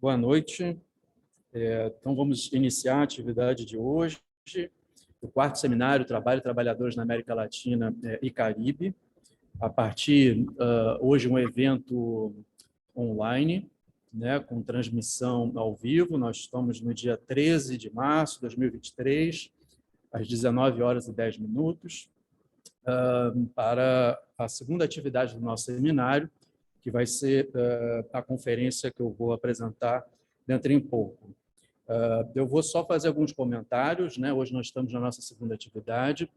Boa noite. Então, vamos iniciar a atividade de hoje, o quarto seminário Trabalho e Trabalhadores na América Latina e Caribe. A partir hoje, um evento online, né, com transmissão ao vivo. Nós estamos no dia 13 de março de 2023, às 19h10, para a segunda atividade do nosso seminário, que vai ser a conferência que eu vou apresentar dentro em pouco. Eu vou só fazer alguns comentários, né? Hoje nós estamos na nossa segunda atividade.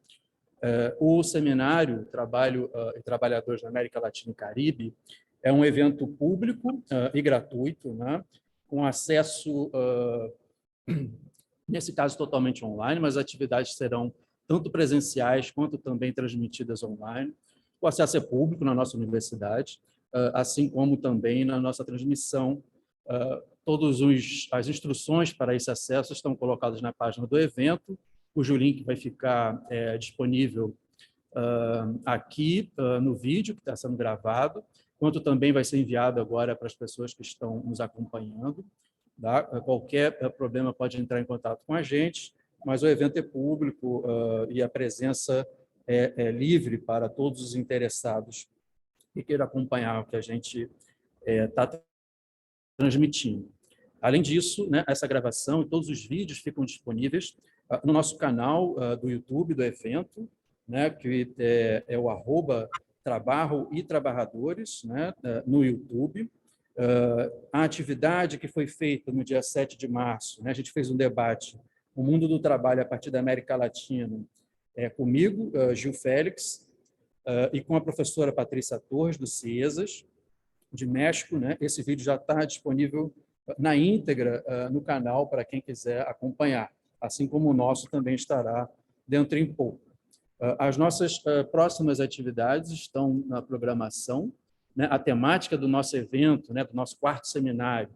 O seminário Trabalho e Trabalhadores na América Latina e Caribe é um evento público e gratuito, né? Com acesso, nesse caso, totalmente online, mas as atividades serão tanto presenciais quanto também transmitidas online. O acesso é público na nossa universidade, assim como também na nossa transmissão. Todas as instruções para esse acesso estão colocadas na página do evento, cujo link vai ficar disponível aqui no vídeo que está sendo gravado, quanto também vai ser enviado agora para as pessoas que estão nos acompanhando. Tá? Qualquer problema pode entrar em contato com a gente, mas o evento é público e a presença é livre para todos os interessados que queiram acompanhar o que a gente está transmitindo. Além disso, né, essa gravação e todos os vídeos ficam disponíveis no nosso canal do YouTube do evento, né, que é o @Trabalho e Trabalhadores, né, no YouTube. A atividade que foi feita no dia 7 de março, né, a gente fez um debate, o mundo do trabalho a partir da América Latina, comigo, Gil Félix, e com a professora Patrícia Torres, do CIESAS, de México, né? Esse vídeo já está disponível na íntegra no canal para quem quiser acompanhar, assim como o nosso também estará dentro em pouco. As nossas próximas atividades estão na programação, né? A temática do nosso evento, né, do nosso quarto seminário,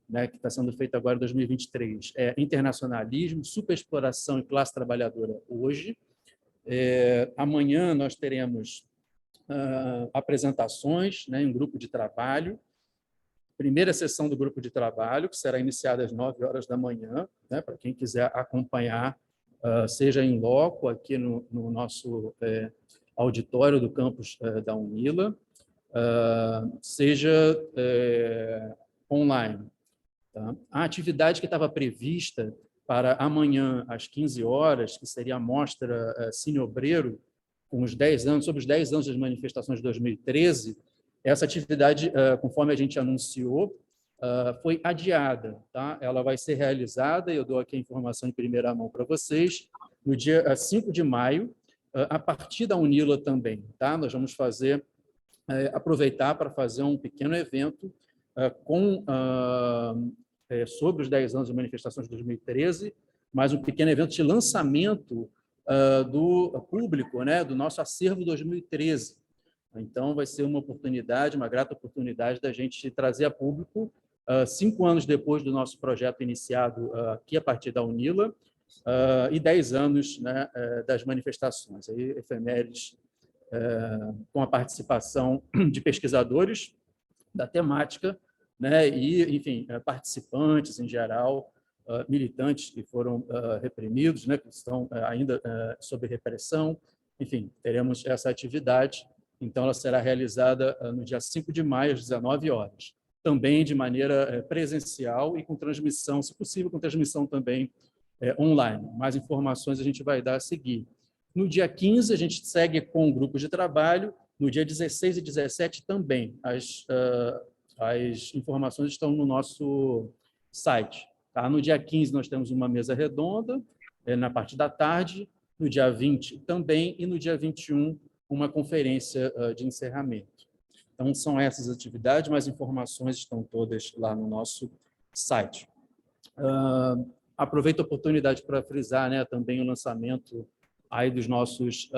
né, que está sendo feito agora em 2023, é internacionalismo, superexploração e classe trabalhadora hoje. Amanhã nós teremos apresentações, né, em um grupo de trabalho. Primeira sessão do grupo de trabalho, que será iniciada às 9h da manhã, né, para quem quiser acompanhar, seja em loco, aqui no nosso auditório do campus da UNILA, seja online. Tá? A atividade que estava prevista para amanhã, às 15h, que seria a mostra Cine Obreiro, com os 10 anos, sobre os 10 anos das manifestações de 2013, essa atividade, conforme a gente anunciou, foi adiada. Tá? Ela vai ser realizada, e eu dou aqui a informação em primeira mão para vocês, no dia 5 de maio, a partir da UNILA também. Tá? Nós vamos aproveitar para fazer um pequeno evento sobre os 10 anos de manifestações de 2013, mais um pequeno evento de lançamento do público, né, do nosso acervo 2013. Então, vai ser uma oportunidade, uma grata oportunidade da gente trazer a público, 5 anos depois do nosso projeto iniciado aqui a partir da UNILA, e 10 anos, né, das manifestações. Aí, efemérides com a participação de pesquisadores da temática, né, e, enfim, participantes em geral, militantes que foram reprimidos, né, que estão ainda sob repressão. Enfim, teremos essa atividade. Então, ela será realizada no dia 5 de maio, às 19h, também de maneira presencial e com transmissão, se possível, com transmissão também online. Mais informações a gente vai dar a seguir. No dia 15, a gente segue com grupos de trabalho. No dia 16 e 17 também. As informações estão no nosso site. Tá? No dia 15, nós temos uma mesa redonda, na parte da tarde. No dia 20 também. E no dia 21, uma conferência de encerramento. Então, são essas atividades, mas informações estão todas lá no nosso site. Aproveito a oportunidade para frisar, né, também o lançamento aí dos nossos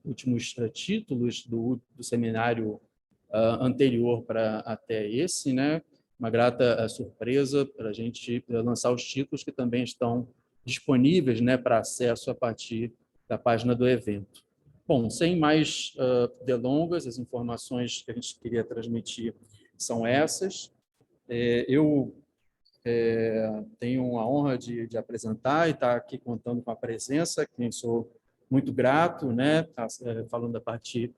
últimos títulos do seminário anterior para até esse, né? Uma grata surpresa para a gente lançar os títulos que também estão disponíveis, né, para acesso a partir da página do evento. Bom, sem mais delongas, as informações que a gente queria transmitir são essas. Eu Tenho a honra de apresentar e estar aqui contando com a presença, quem sou muito grato, né, falando a partir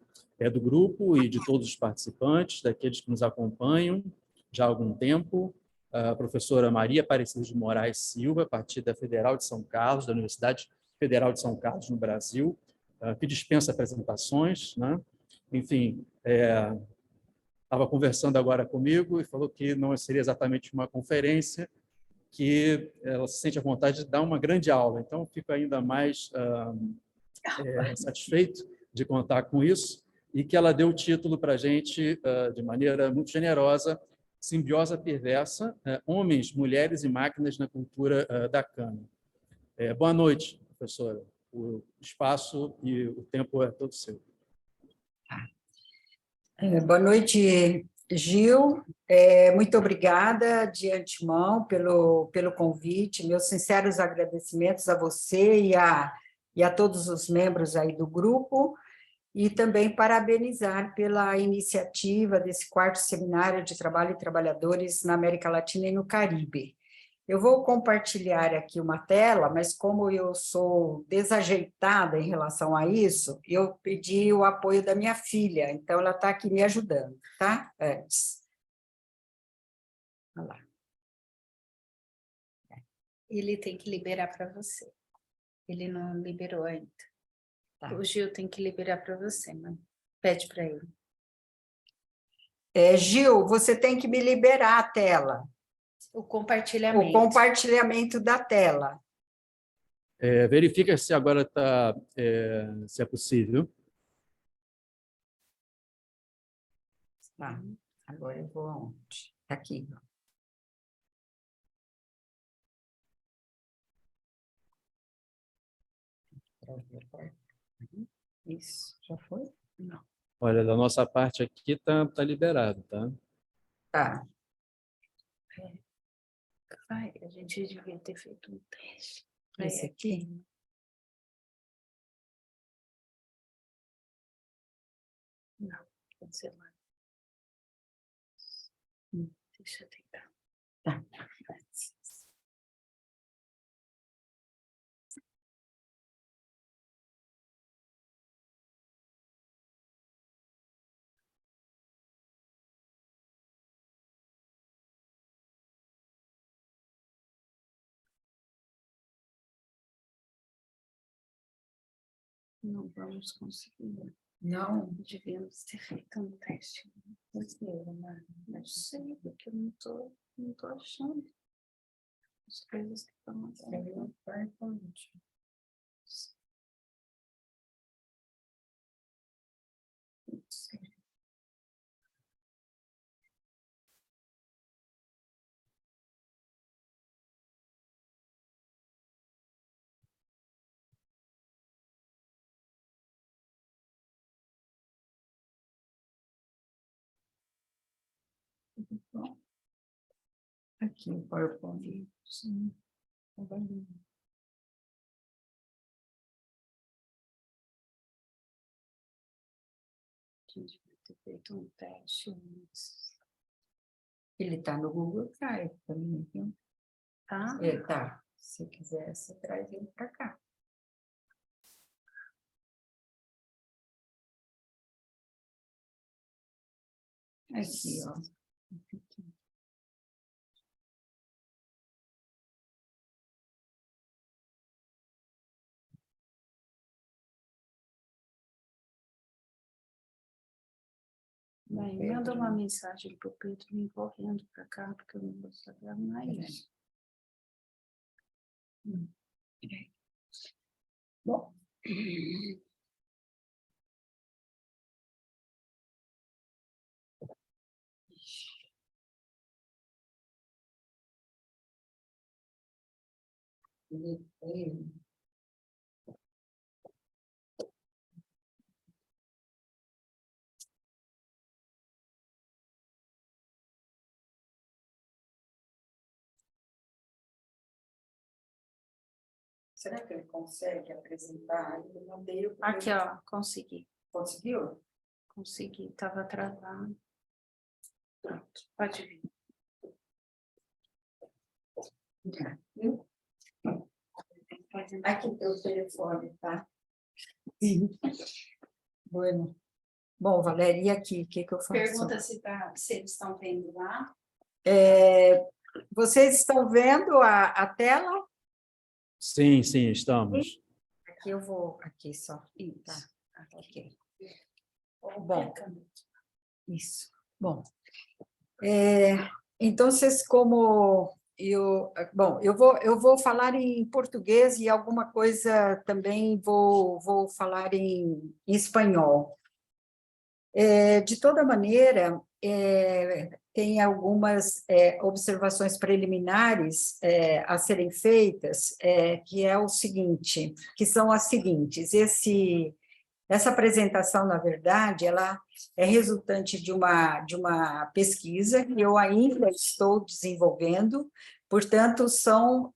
do grupo e de todos os participantes, daqueles que nos acompanham já há algum tempo, a professora Maria Aparecida de Moraes Silva, a partir da Federal de São Carlos, da Universidade Federal de São Carlos, no Brasil, que dispensa apresentações, né? Enfim, estava conversando agora comigo e falou que não seria exatamente uma conferência, que ela se sente à vontade de dar uma grande aula. Então, fico ainda mais satisfeito de contar com isso e que ela deu o título para a gente de maneira muito generosa, Simbiose Perversa, Homens, Mulheres e Máquinas na Cultura da Cana. Boa noite, professora. O espaço e o tempo é todo seu. Boa noite, Gil. Muito obrigada de antemão pelo convite. Meus sinceros agradecimentos a você e a todos os membros aí do grupo, e também parabenizar pela iniciativa desse 4º Seminário de Trabalho e Trabalhadores na América Latina e no Caribe. Eu vou compartilhar aqui uma tela, mas como eu sou desajeitada em relação a isso, eu pedi o apoio da minha filha, então ela está aqui me ajudando, tá? Antes. Olha lá. Ele tem que liberar para você. Ele não liberou ainda. Tá. O Gil tem que liberar para você, mas pede para ele. Gil, você tem que me liberar a tela. O compartilhamento. O compartilhamento da tela. Verifica se agora está, se é possível. Tá. Agora eu vou aonde? Aqui. Isso, já foi? Não. Olha, da nossa parte aqui tá liberado, tá? Tá. Vai, a gente devia ter feito um teste. Esse aqui? Não, cancelar. Deixa eu tentar. Tá. Não vamos conseguir. Não. Devíamos ter feito um teste. Não sei, porque eu não tô achando as coisas que estão acontecendo. Aqui o PowerPoint. Sim. A gente vai ter feito um teste antes. Ele está no Google Drive também, viu? Tá? Tá. Se quiser, você traz ele para cá. Aqui, ó. Bem, manda uma mensagem para o Pedro me correndo para cá, porque eu não vou saber mais. Bom. Será que ele consegue apresentar? Eu mandei o Aqui, ó, consegui. Conseguiu? Consegui, estava travado. Pronto, pode vir. Viu? Aqui o telefone, tá? Bueno. Bom, Valéria, e aqui, o que eu faço? Pergunta se eles estão vendo lá. Vocês estão vendo a tela? Sim, sim, estamos. Aqui eu vou, aqui só. Tá, ok. Bom, Isso. Bom, então, vocês como eu vou falar em português e alguma coisa também vou falar em espanhol. De toda maneira, tem algumas observações preliminares a serem feitas, que é o seguinte, que são as seguintes. Essa apresentação, na verdade, ela é resultante de uma pesquisa que eu ainda estou desenvolvendo, portanto, são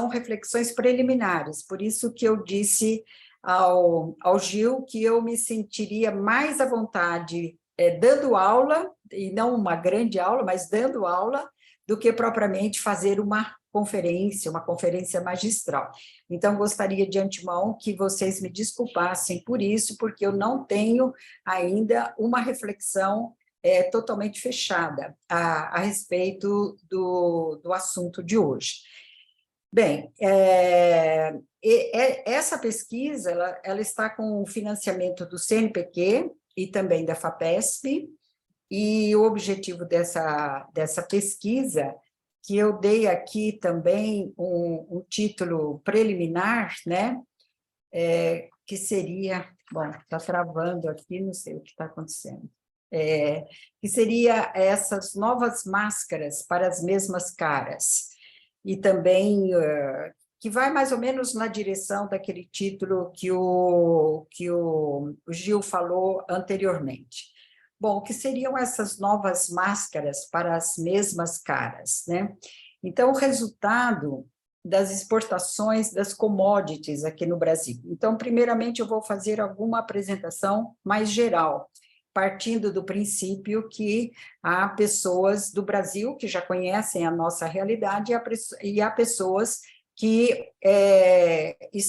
reflexões preliminares, por isso que eu disse ao Gil que eu me sentiria mais à vontade dando aula, e não uma grande aula, mas dando aula, do que propriamente fazer uma conferência magistral. Então, gostaria de antemão que vocês me desculpassem por isso, porque eu não tenho ainda uma reflexão totalmente fechada a respeito do assunto de hoje. Bem, essa pesquisa ela está com o financiamento do CNPq e também da FAPESP, e o objetivo dessa pesquisa, que eu dei aqui também um título preliminar, né? Que seria, bom, está travando aqui, não sei o que está acontecendo, que seria essas novas máscaras para as mesmas caras, e também que vai mais ou menos na direção daquele título que o Gil falou anteriormente. Bom, o que seriam essas novas máscaras para as mesmas caras, né? Então, o resultado das exportações das commodities aqui no Brasil. Então, primeiramente, eu vou fazer alguma apresentação mais geral, partindo do princípio que há pessoas do Brasil que já conhecem a nossa realidade e há pessoas que que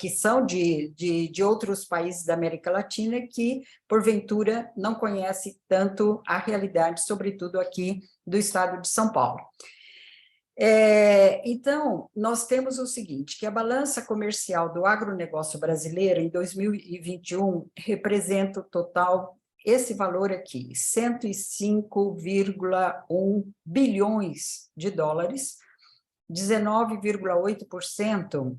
são de outros países da América Latina que, porventura, não conhecem tanto a realidade, sobretudo aqui do estado de São Paulo. Então, nós temos o seguinte, que a balança comercial do agronegócio brasileiro em 2021 representa o total, esse valor aqui, 105,1 bilhões de dólares, 19,8%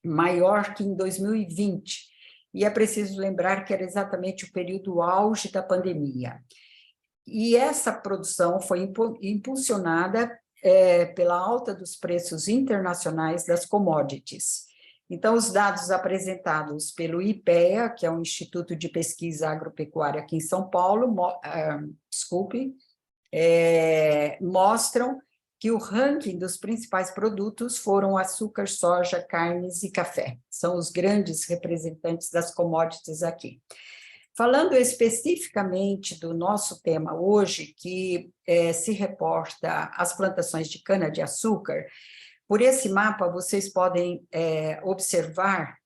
maior que em 2020. E é preciso lembrar que era exatamente o período auge da pandemia. E essa produção foi impulsionada pela alta dos preços internacionais das commodities. Então, os dados apresentados pelo IPEA, que é um Instituto de Pesquisa Agropecuária aqui em São Paulo, mostram que o ranking dos principais produtos foram açúcar, soja, carnes e café. São os grandes representantes das commodities aqui. Falando especificamente do nosso tema hoje, que se reporta às plantações de cana-de-açúcar, por esse mapa vocês podem observar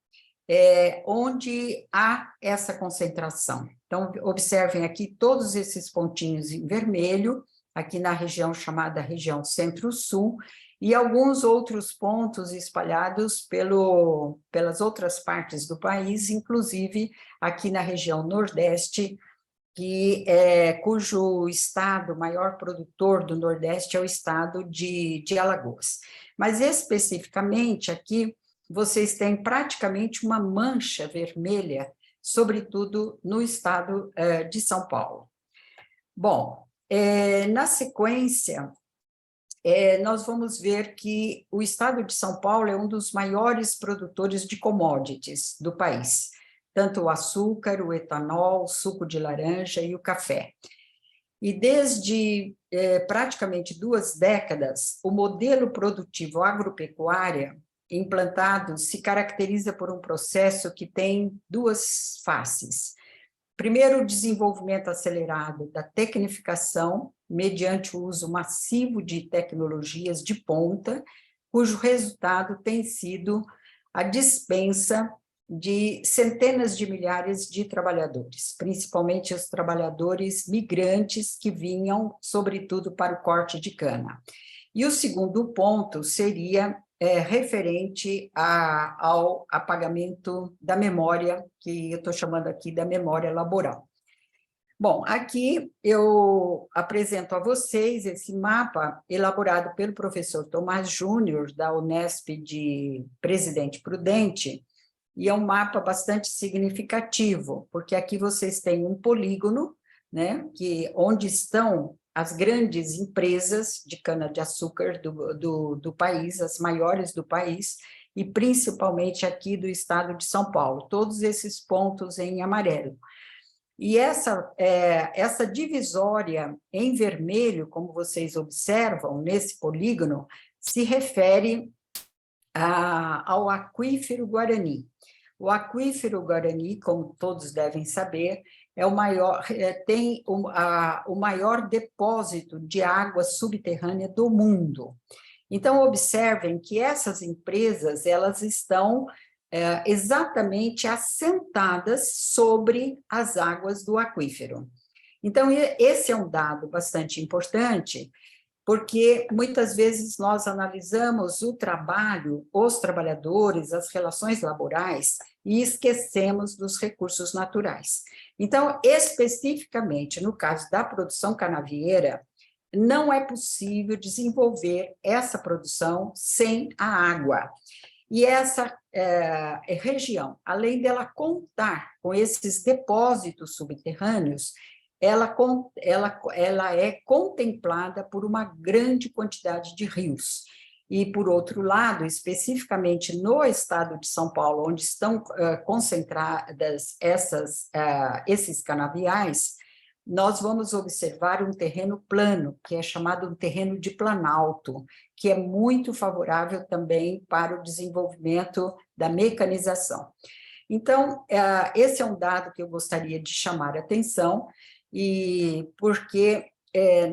onde há essa concentração. Então, observem aqui todos esses pontinhos em vermelho, aqui na região chamada região Centro-Sul, e alguns outros pontos espalhados pelas outras partes do país, inclusive aqui na região Nordeste, cujo estado maior produtor do Nordeste é o estado de Alagoas. Mas, especificamente, aqui, vocês têm praticamente uma mancha vermelha, sobretudo no estado de São Paulo. Bom, na sequência, nós vamos ver que o estado de São Paulo é um dos maiores produtores de commodities do país, tanto o açúcar, o etanol, o suco de laranja e o café. E desde praticamente 2 décadas, o modelo produtivo agropecuário implantado se caracteriza por um processo que tem 2 faces. Primeiro, o desenvolvimento acelerado da tecnificação mediante o uso massivo de tecnologias de ponta, cujo resultado tem sido a dispensa de centenas de milhares de trabalhadores, principalmente os trabalhadores migrantes que vinham, sobretudo, para o corte de cana. E o segundo ponto seria referente ao apagamento da memória, que eu estou chamando aqui da memória laboral. Bom, aqui eu apresento a vocês esse mapa elaborado pelo professor Tomás Júnior, da Unesp de Presidente Prudente, e é um mapa bastante significativo, porque aqui vocês têm um polígono, né, onde estão as grandes empresas de cana-de-açúcar do país, as maiores do país, e principalmente aqui do estado de São Paulo, todos esses pontos em amarelo. E essa divisória em vermelho, como vocês observam nesse polígono, se refere ao aquífero Guarani. O aquífero Guarani, como todos devem saber, tem o maior depósito de água subterrânea do mundo. Então, observem que essas empresas elas estão exatamente assentadas sobre as águas do aquífero. Então, esse é um dado bastante importante, porque muitas vezes nós analisamos o trabalho, os trabalhadores, as relações laborais, e esquecemos dos recursos naturais. Então, especificamente no caso da produção canavieira, não é possível desenvolver essa produção sem a água. E essa região, além dela contar com esses depósitos subterrâneos, ela é contemplada por uma grande quantidade de rios. E, por outro lado, especificamente no estado de São Paulo, onde estão concentradas esses canaviais, nós vamos observar um terreno plano, que é chamado um terreno de planalto, que é muito favorável também para o desenvolvimento da mecanização. Então, esse é um dado que eu gostaria de chamar a atenção, e porque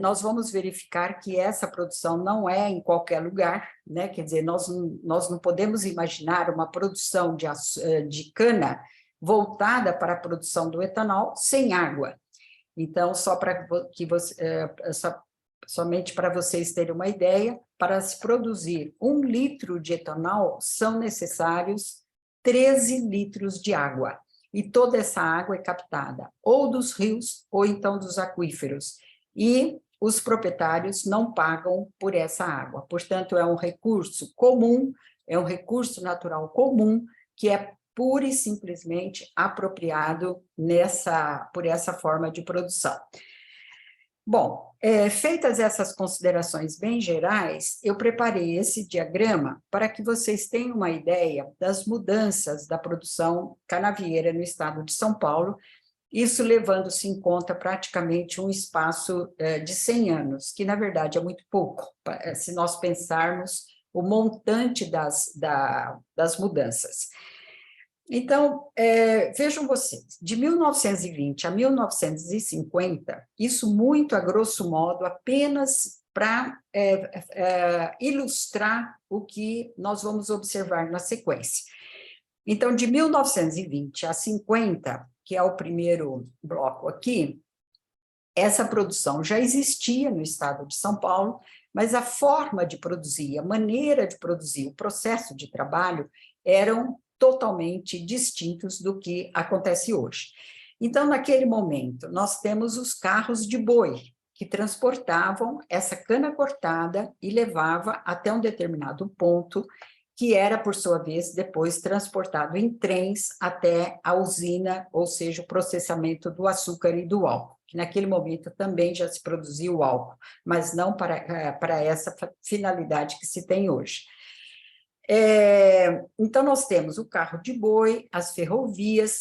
nós vamos verificar que essa produção não é em qualquer lugar, né? Quer dizer, nós não podemos imaginar uma produção de cana voltada para a produção do etanol sem água. Então, somente para vocês terem uma ideia, para se produzir 1 litro de etanol, são necessários 13 litros de água. E toda essa água é captada ou dos rios ou então dos aquíferos. E os proprietários não pagam por essa água. Portanto, é um recurso comum, é um recurso natural comum, que é pura e simplesmente apropriado por essa forma de produção. Bom, feitas essas considerações bem gerais, eu preparei esse diagrama para que vocês tenham uma ideia das mudanças da produção canavieira no estado de São Paulo, isso levando-se em conta praticamente um espaço de 100 anos, que na verdade é muito pouco, se nós pensarmos o montante das mudanças. Então, vejam vocês, de 1920 a 1950, isso muito a grosso modo, apenas para ilustrar o que nós vamos observar na sequência. Então, de 1920 a 50, que é o primeiro bloco aqui, essa produção já existia no estado de São Paulo, mas a forma de produzir, a maneira de produzir, o processo de trabalho eram totalmente distintos do que acontece hoje. Então, naquele momento, nós temos os carros de boi, que transportavam essa cana cortada e levava até um determinado ponto, que era, por sua vez, depois transportado em trens até a usina, ou seja, o processamento do açúcar e do álcool, que naquele momento também já se produzia o álcool, mas não para essa finalidade que se tem hoje. Então, nós temos o carro de boi, as ferrovias,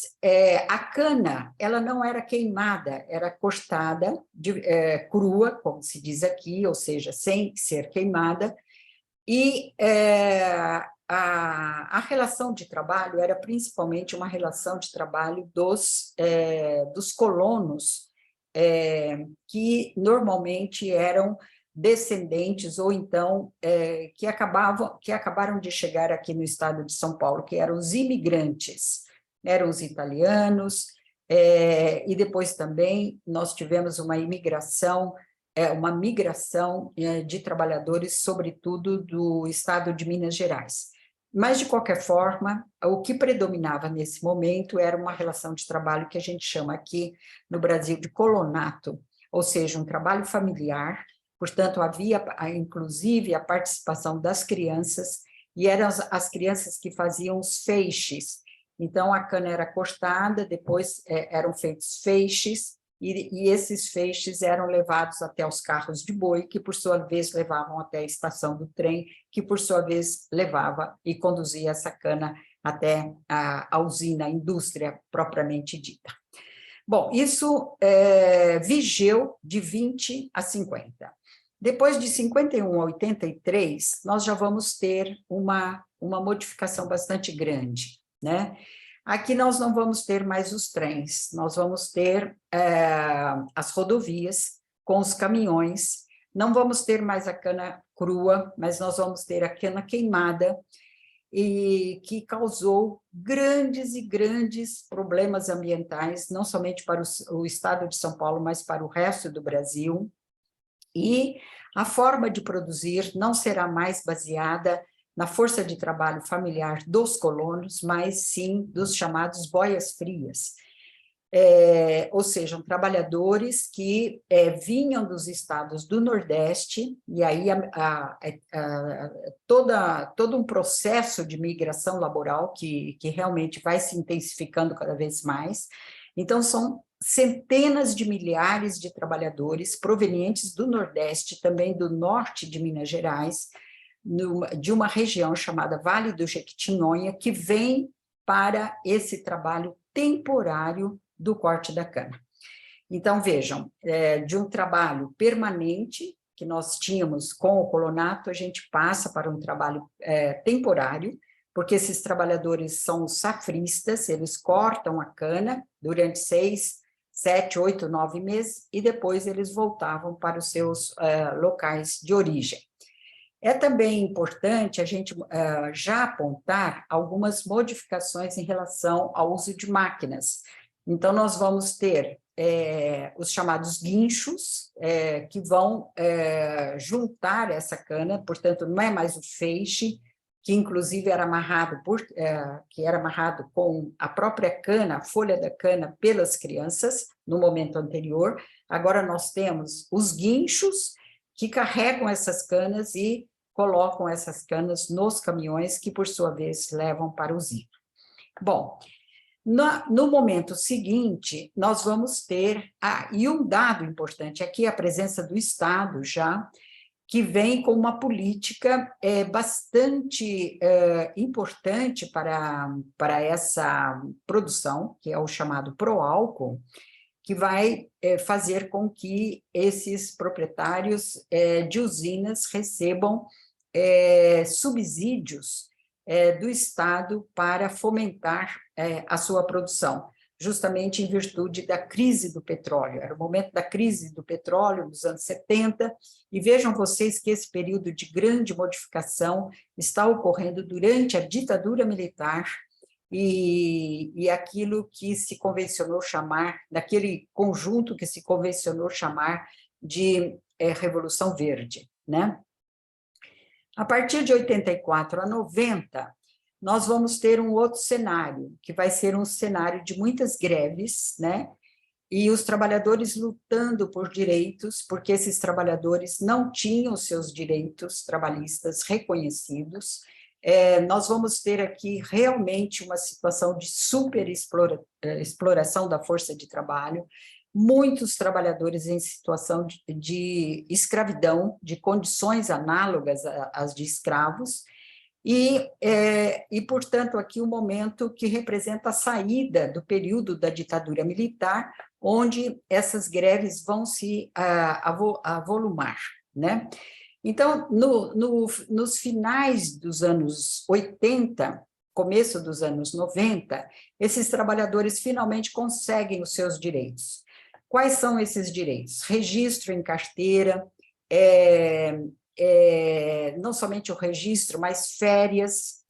a cana, ela não era queimada, era cortada, crua, como se diz aqui, ou seja, sem ser queimada, e a relação de trabalho era principalmente uma relação de trabalho dos colonos que normalmente eram descendentes ou então que acabaram de chegar aqui no estado de São Paulo, que eram os imigrantes, eram os italianos, e depois também nós tivemos uma migração de trabalhadores, sobretudo do estado de Minas Gerais. Mas, de qualquer forma, o que predominava nesse momento era uma relação de trabalho que a gente chama aqui no Brasil de colonato, ou seja, um trabalho familiar. Portanto, havia, inclusive, a participação das crianças, e eram as crianças que faziam os feixes. Então, a cana era cortada, depois eram feitos feixes, e esses feixes eram levados até os carros de boi, que, por sua vez, levavam até a estação do trem, que, por sua vez, levava e conduzia essa cana até a usina, a indústria propriamente dita. Bom, isso vigeu de 20 a 50. Depois de 51 a 83, nós já vamos ter uma modificação bastante grande, né? Aqui nós não vamos ter mais os trens, nós vamos ter as rodovias com os caminhões, não vamos ter mais a cana crua, mas nós vamos ter a cana queimada, e que causou grandes e grandes problemas ambientais, não somente para o estado de São Paulo, mas para o resto do Brasil. E a forma de produzir não será mais baseada na força de trabalho familiar dos colonos, mas sim dos chamados boias frias, ou seja, trabalhadores que vinham dos estados do Nordeste, e aí todo um processo de migração laboral que realmente vai se intensificando cada vez mais. Então, são centenas de milhares de trabalhadores provenientes do Nordeste, também do norte de Minas Gerais, de uma região chamada Vale do Jequitinhonha, que vem para esse trabalho temporário do corte da cana. Então, vejam, de um trabalho permanente que nós tínhamos com o colonato, a gente passa para um trabalho temporário, porque esses trabalhadores são os safristas, eles cortam a cana durante 6, 7, 8, 9 meses, e depois eles voltavam para os seus locais de origem. É também importante a gente já apontar algumas modificações em relação ao uso de máquinas. Então, nós vamos ter os chamados guinchos, que vão juntar essa cana, portanto, não é mais o feixe, que inclusive era amarrado, com a própria cana, a folha da cana, pelas crianças, no momento anterior. Agora nós temos os guinchos, que carregam essas canas e colocam essas canas nos caminhões, que, por sua vez, levam para o usina. Bom, no momento seguinte, nós vamos ter... e um dado importante aqui é a presença do Estado já, que vem com uma política bastante importante para essa produção, que é o chamado Proálcool, que vai fazer com que esses proprietários de usinas recebam subsídios do Estado para fomentar a sua produção, justamente em virtude da crise do petróleo. Era o momento da crise do petróleo, nos anos 70, e vejam vocês que esse período de grande modificação está ocorrendo durante a ditadura militar e aquilo que se convencionou chamar, daquele conjunto que se convencionou chamar de Revolução Verde, né? A partir de 84 a 90, nós vamos ter um outro cenário, que vai ser um cenário de muitas greves, né? E os trabalhadores lutando por direitos, porque esses trabalhadores não tinham seus direitos trabalhistas reconhecidos. Nós vamos ter aqui realmente uma situação de superexploração da força de trabalho, muitos trabalhadores em situação de escravidão, de condições análogas às de escravos, e, portanto, aqui um momento que representa a saída do período da ditadura militar, onde essas greves vão se avolumar, né? Então, nos finais dos anos 80, começo dos anos 90, esses trabalhadores finalmente conseguem os seus direitos. Quais são esses direitos? Registro em carteira, não somente o registro, mas férias,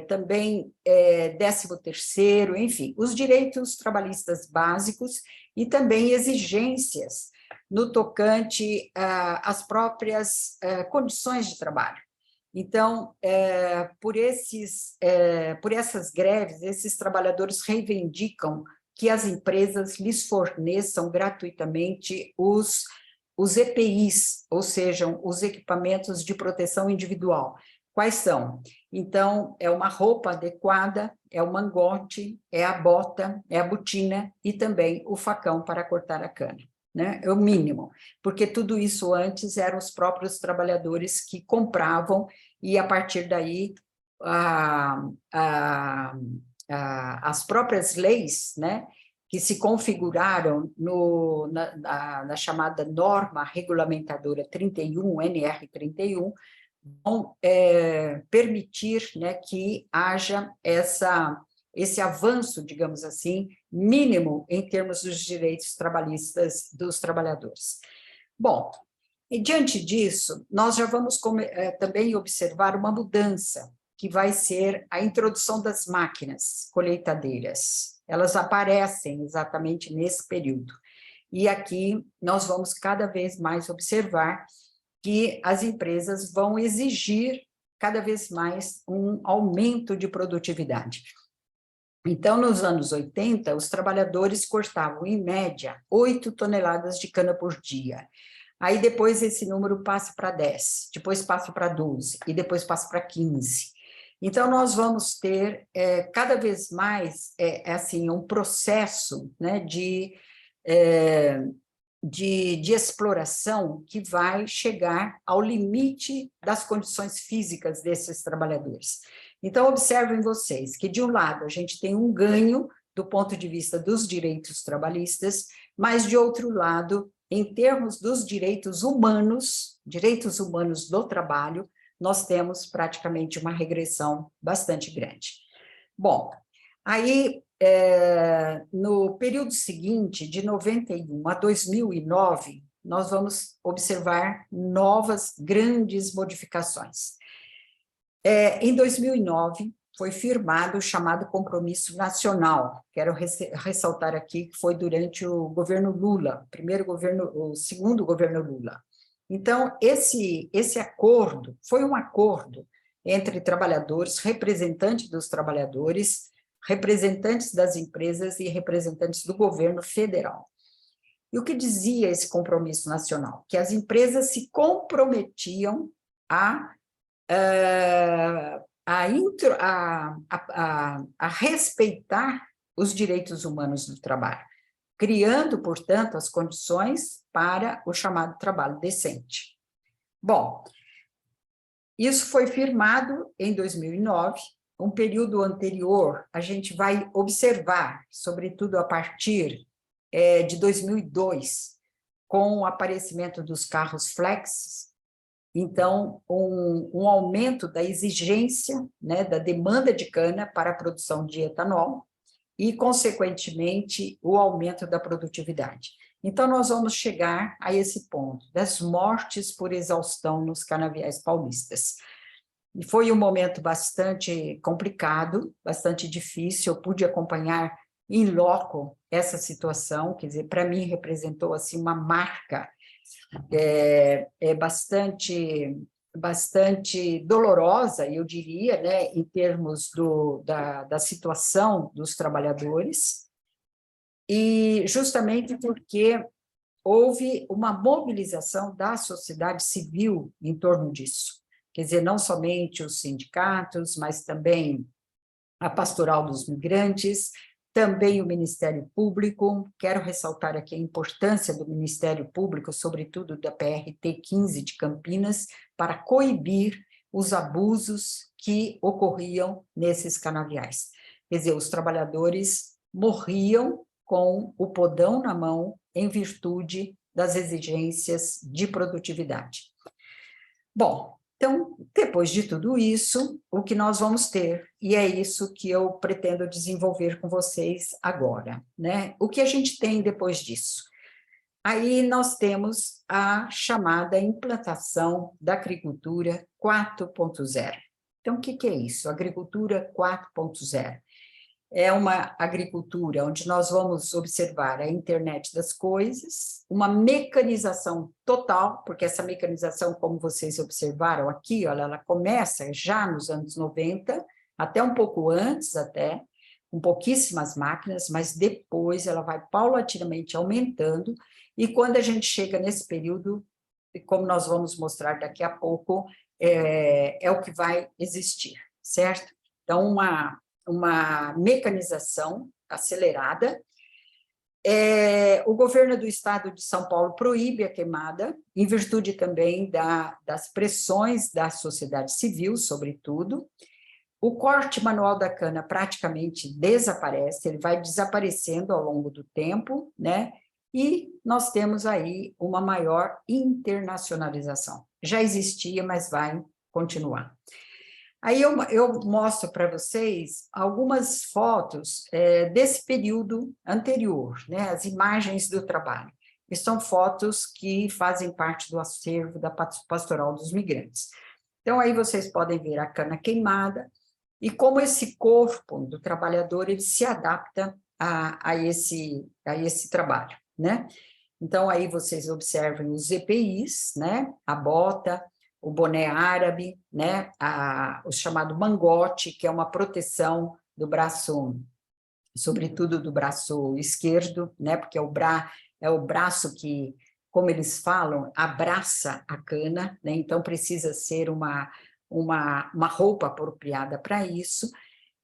também 13º, enfim, os direitos trabalhistas básicos e também exigências no tocante às próprias condições de trabalho. Então, por essas greves, esses trabalhadores reivindicam que as empresas lhes forneçam gratuitamente os EPIs, ou seja, os equipamentos de proteção individual. Quais são? Então, é uma roupa adequada, é o mangote, é a bota, é a botina e também o facão para cortar a cana, né? É o mínimo, porque tudo isso antes eram os próprios trabalhadores que compravam e, a partir daí, as próprias leis, né, que se configuraram na chamada norma regulamentadora 31, NR 31, vão permitir, né, que haja esse avanço, digamos assim, mínimo em termos dos direitos trabalhistas dos trabalhadores. Bom, e diante disso, nós já vamos também observar uma mudança, que vai ser a introdução das máquinas colheitadeiras. Elas aparecem exatamente nesse período. E aqui nós vamos cada vez mais observar que as empresas vão exigir cada vez mais um aumento de produtividade. Então, nos anos 80, os trabalhadores cortavam, em média, 8 toneladas de cana por dia. Aí, depois, esse número passa para 10, depois passa para 12, e depois passa para 15. Então, nós vamos ter cada vez mais assim, um processo, né, de exploração que vai chegar ao limite das condições físicas desses trabalhadores. Então, observem vocês que, de um lado, a gente tem um ganho do ponto de vista dos direitos trabalhistas, mas, de outro lado, em termos dos direitos humanos do trabalho, nós temos praticamente uma regressão bastante grande. Bom, aí, no período seguinte, de 91 a 2009, nós vamos observar novas grandes modificações. Em 2009, foi firmado o chamado Compromisso Nacional. Quero ressaltar aqui que foi durante o governo Lula, o segundo governo Lula. Então, esse acordo foi um acordo entre trabalhadores, representantes dos trabalhadores, representantes das empresas e representantes do governo federal. E o que dizia esse compromisso nacional? Que as empresas se comprometiam a respeitar os direitos humanos do trabalho, criando, portanto, as condições para o chamado trabalho decente. Bom, isso foi firmado em 2009, um período anterior, a gente vai observar, sobretudo a partir de 2002, com o aparecimento dos carros flex, então, um aumento da exigência, né, da demanda de cana para a produção de etanol e, consequentemente, o aumento da produtividade. Então, nós vamos chegar a esse ponto, das mortes por exaustão nos canaviais paulistas. E foi um momento bastante complicado, bastante difícil, eu pude acompanhar em loco essa situação, quer dizer, para mim representou assim, uma marca bastante dolorosa, eu diria, né, em termos da situação dos trabalhadores, e justamente porque houve uma mobilização da sociedade civil em torno disso. Quer dizer, não somente os sindicatos, mas também a Pastoral dos Migrantes, também o Ministério Público. Quero ressaltar aqui a importância do Ministério Público, sobretudo da PRT 15 de Campinas, para coibir os abusos que ocorriam nesses canaviais. Quer dizer, os trabalhadores morriam com o podão na mão em virtude das exigências de produtividade. Bom, Então, depois de tudo isso, o que nós vamos ter, e é isso que eu pretendo desenvolver com vocês agora, né? O que a gente tem depois disso? Aí nós temos a chamada implantação da agricultura 4.0. Então, o que é isso? Agricultura 4.0. É uma agricultura onde nós vamos observar a internet das coisas, uma mecanização total, porque essa mecanização, como vocês observaram aqui, olha, ela começa já nos anos 90, até um pouco antes até, com pouquíssimas máquinas, mas depois ela vai paulatinamente aumentando, e quando a gente chega nesse período, como nós vamos mostrar daqui a pouco, é o que vai existir, certo? Então, uma mecanização acelerada. O governo do estado de São Paulo proíbe a queimada, em virtude também das pressões da sociedade civil, sobretudo. O corte manual da cana praticamente desaparece, ele vai desaparecendo ao longo do tempo, né? E nós temos aí uma maior internacionalização. Já existia, mas vai continuar. Aí eu mostro para vocês algumas fotos desse período anterior, né, as imagens do trabalho. E são fotos que fazem parte do acervo da Pastoral dos Migrantes. Então, aí vocês podem ver a cana queimada e como esse corpo do trabalhador ele se adapta a esse trabalho, né? Então, aí vocês observam os EPIs, né, a bota, o boné árabe, né, o chamado mangote, que é uma proteção do braço, sobretudo do braço esquerdo, né, porque é o braço que, como eles falam, abraça a cana, né, então precisa ser uma roupa apropriada para isso,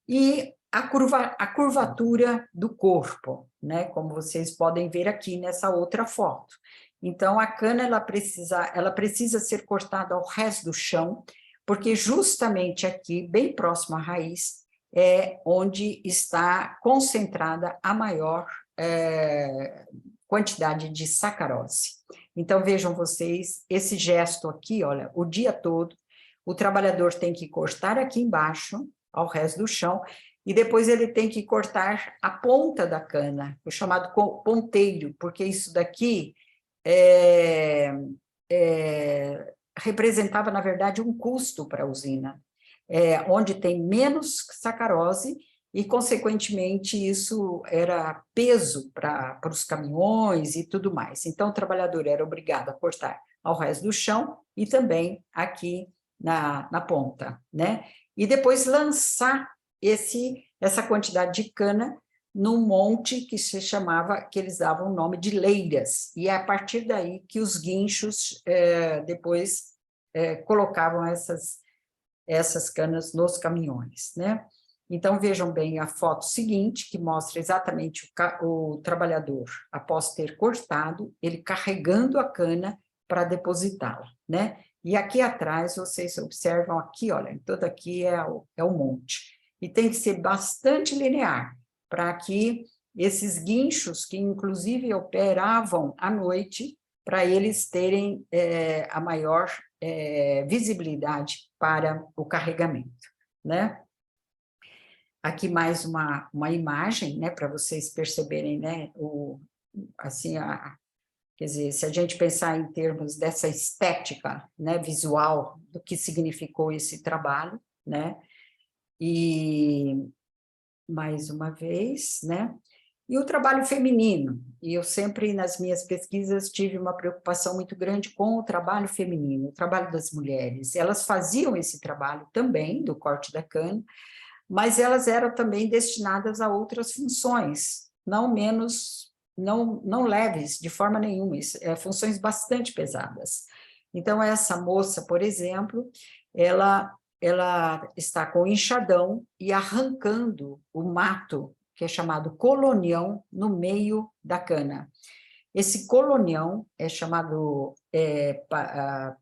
e a curvatura do corpo, né, como vocês podem ver aqui nessa outra foto. Então, a cana ela precisa ser cortada ao resto do chão, porque justamente aqui, bem próximo à raiz, é onde está concentrada a maior quantidade de sacarose. Então, vejam vocês, esse gesto aqui, olha, o dia todo, o trabalhador tem que cortar aqui embaixo, ao resto do chão, e depois ele tem que cortar a ponta da cana, o chamado ponteiro, porque isso daqui representava, na verdade, um custo para a usina, onde tem menos sacarose e, consequentemente, isso era peso para os caminhões e tudo mais. Então, o trabalhador era obrigado a cortar ao resto do chão e também aqui na ponta, né? E depois lançar essa quantidade de cana num monte que se chamava, que eles davam o nome de leiras, e é a partir daí que os guinchos depois colocavam essas canas nos caminhões, né? Então, vejam bem a foto seguinte, que mostra exatamente o trabalhador, após ter cortado, ele carregando a cana para depositá-la, né? E aqui atrás, vocês observam aqui, olha, todo aqui é o monte. E tem que ser bastante linear, para que esses guinchos, que inclusive operavam à noite, para eles terem a maior visibilidade para o carregamento, né? Aqui mais uma imagem, né, para vocês perceberem, né, quer dizer, se a gente pensar em termos dessa estética, né, visual, do que significou esse trabalho, né, e mais uma vez, né, e o trabalho feminino, e eu sempre nas minhas pesquisas tive uma preocupação muito grande com o trabalho feminino, o trabalho das mulheres, elas faziam esse trabalho também, do corte da cana, mas elas eram também destinadas a outras funções, não leves de forma nenhuma, funções bastante pesadas. Então, essa moça, por exemplo, ela está com o enxadão e arrancando o mato, que é chamado colonião, no meio da cana. Esse colonião é chamado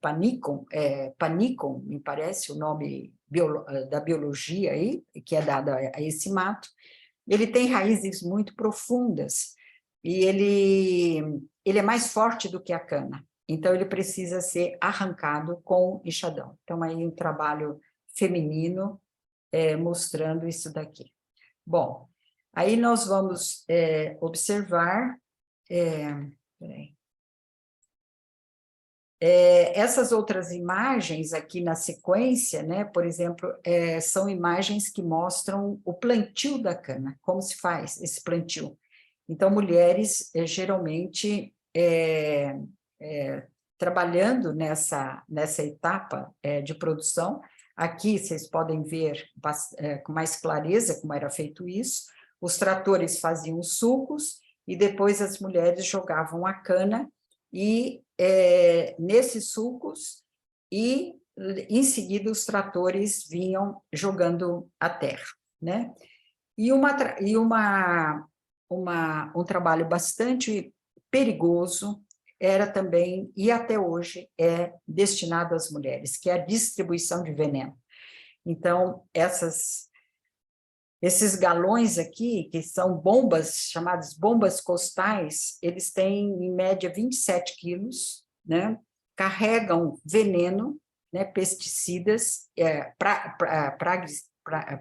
panicum, me parece o nome da biologia aí, que é dado a esse mato. Ele tem raízes muito profundas, e ele é mais forte do que a cana. então ele precisa ser arrancado com enxadão. Então, aí um trabalho feminino mostrando isso daqui. Bom, aí nós vamos observar... peraí. Essas outras imagens aqui na sequência, né, por exemplo, são imagens que mostram o plantio da cana, como se faz esse plantio. Então, mulheres geralmente trabalhando nessa etapa de produção. Aqui vocês podem ver com mais clareza como era feito isso. Os tratores faziam os sulcos e depois as mulheres jogavam a cana e nesses sulcos, e em seguida os tratores vinham jogando a terra, né? E um trabalho bastante perigoso era também, e até hoje é destinado às mulheres, que é a distribuição de veneno. Então, esses galões aqui, que são bombas, chamadas bombas costais, eles têm, em média, 27 quilos, né? Carregam veneno, né? Pesticidas,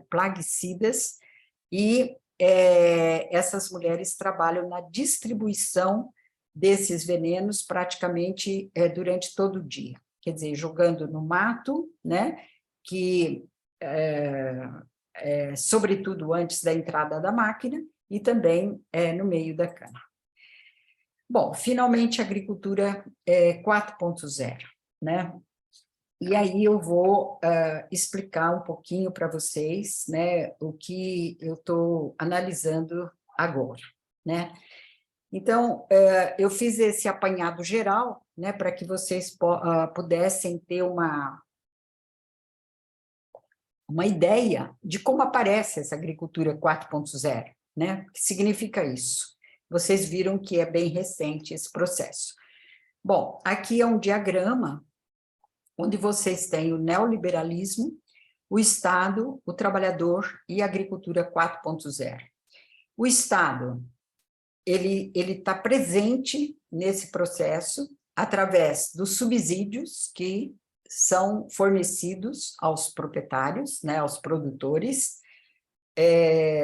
plaguicidas, e essas mulheres trabalham na distribuição desses venenos praticamente durante todo o dia. Quer dizer, jogando no mato, né? Que... sobretudo antes da entrada da máquina, e também no meio da cana. Bom, finalmente, a agricultura 4.0, né? E aí eu vou explicar um pouquinho para vocês, né, o que eu estou analisando agora, né? Então, eu fiz esse apanhado geral, né, para que vocês pudessem ter uma ideia de como aparece essa agricultura 4.0, né? O que significa isso? Vocês viram que é bem recente esse processo. Bom, aqui é um diagrama onde vocês têm o neoliberalismo, o Estado, o trabalhador e a agricultura 4.0. O Estado, ele está presente nesse processo através dos subsídios que são fornecidos aos proprietários, né, aos produtores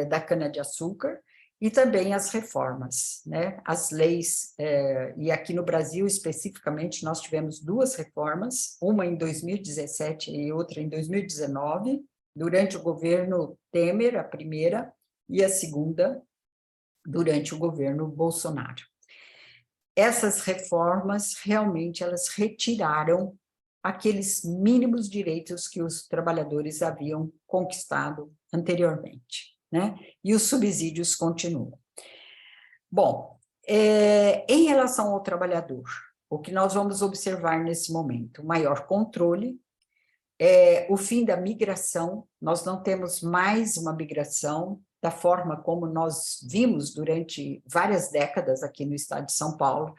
da cana-de-açúcar, e também as reformas, né, as leis, e aqui no Brasil, especificamente, nós tivemos duas reformas, uma em 2017 e outra em 2019, durante o governo Temer, a primeira, e a segunda durante o governo Bolsonaro. Essas reformas, realmente, elas retiraram aqueles mínimos direitos que os trabalhadores haviam conquistado anteriormente, né? E os subsídios continuam. Bom, em relação ao trabalhador, o que nós vamos observar nesse momento? Maior controle, o fim da migração, nós não temos mais uma migração da forma como nós vimos durante várias décadas aqui no estado de São Paulo.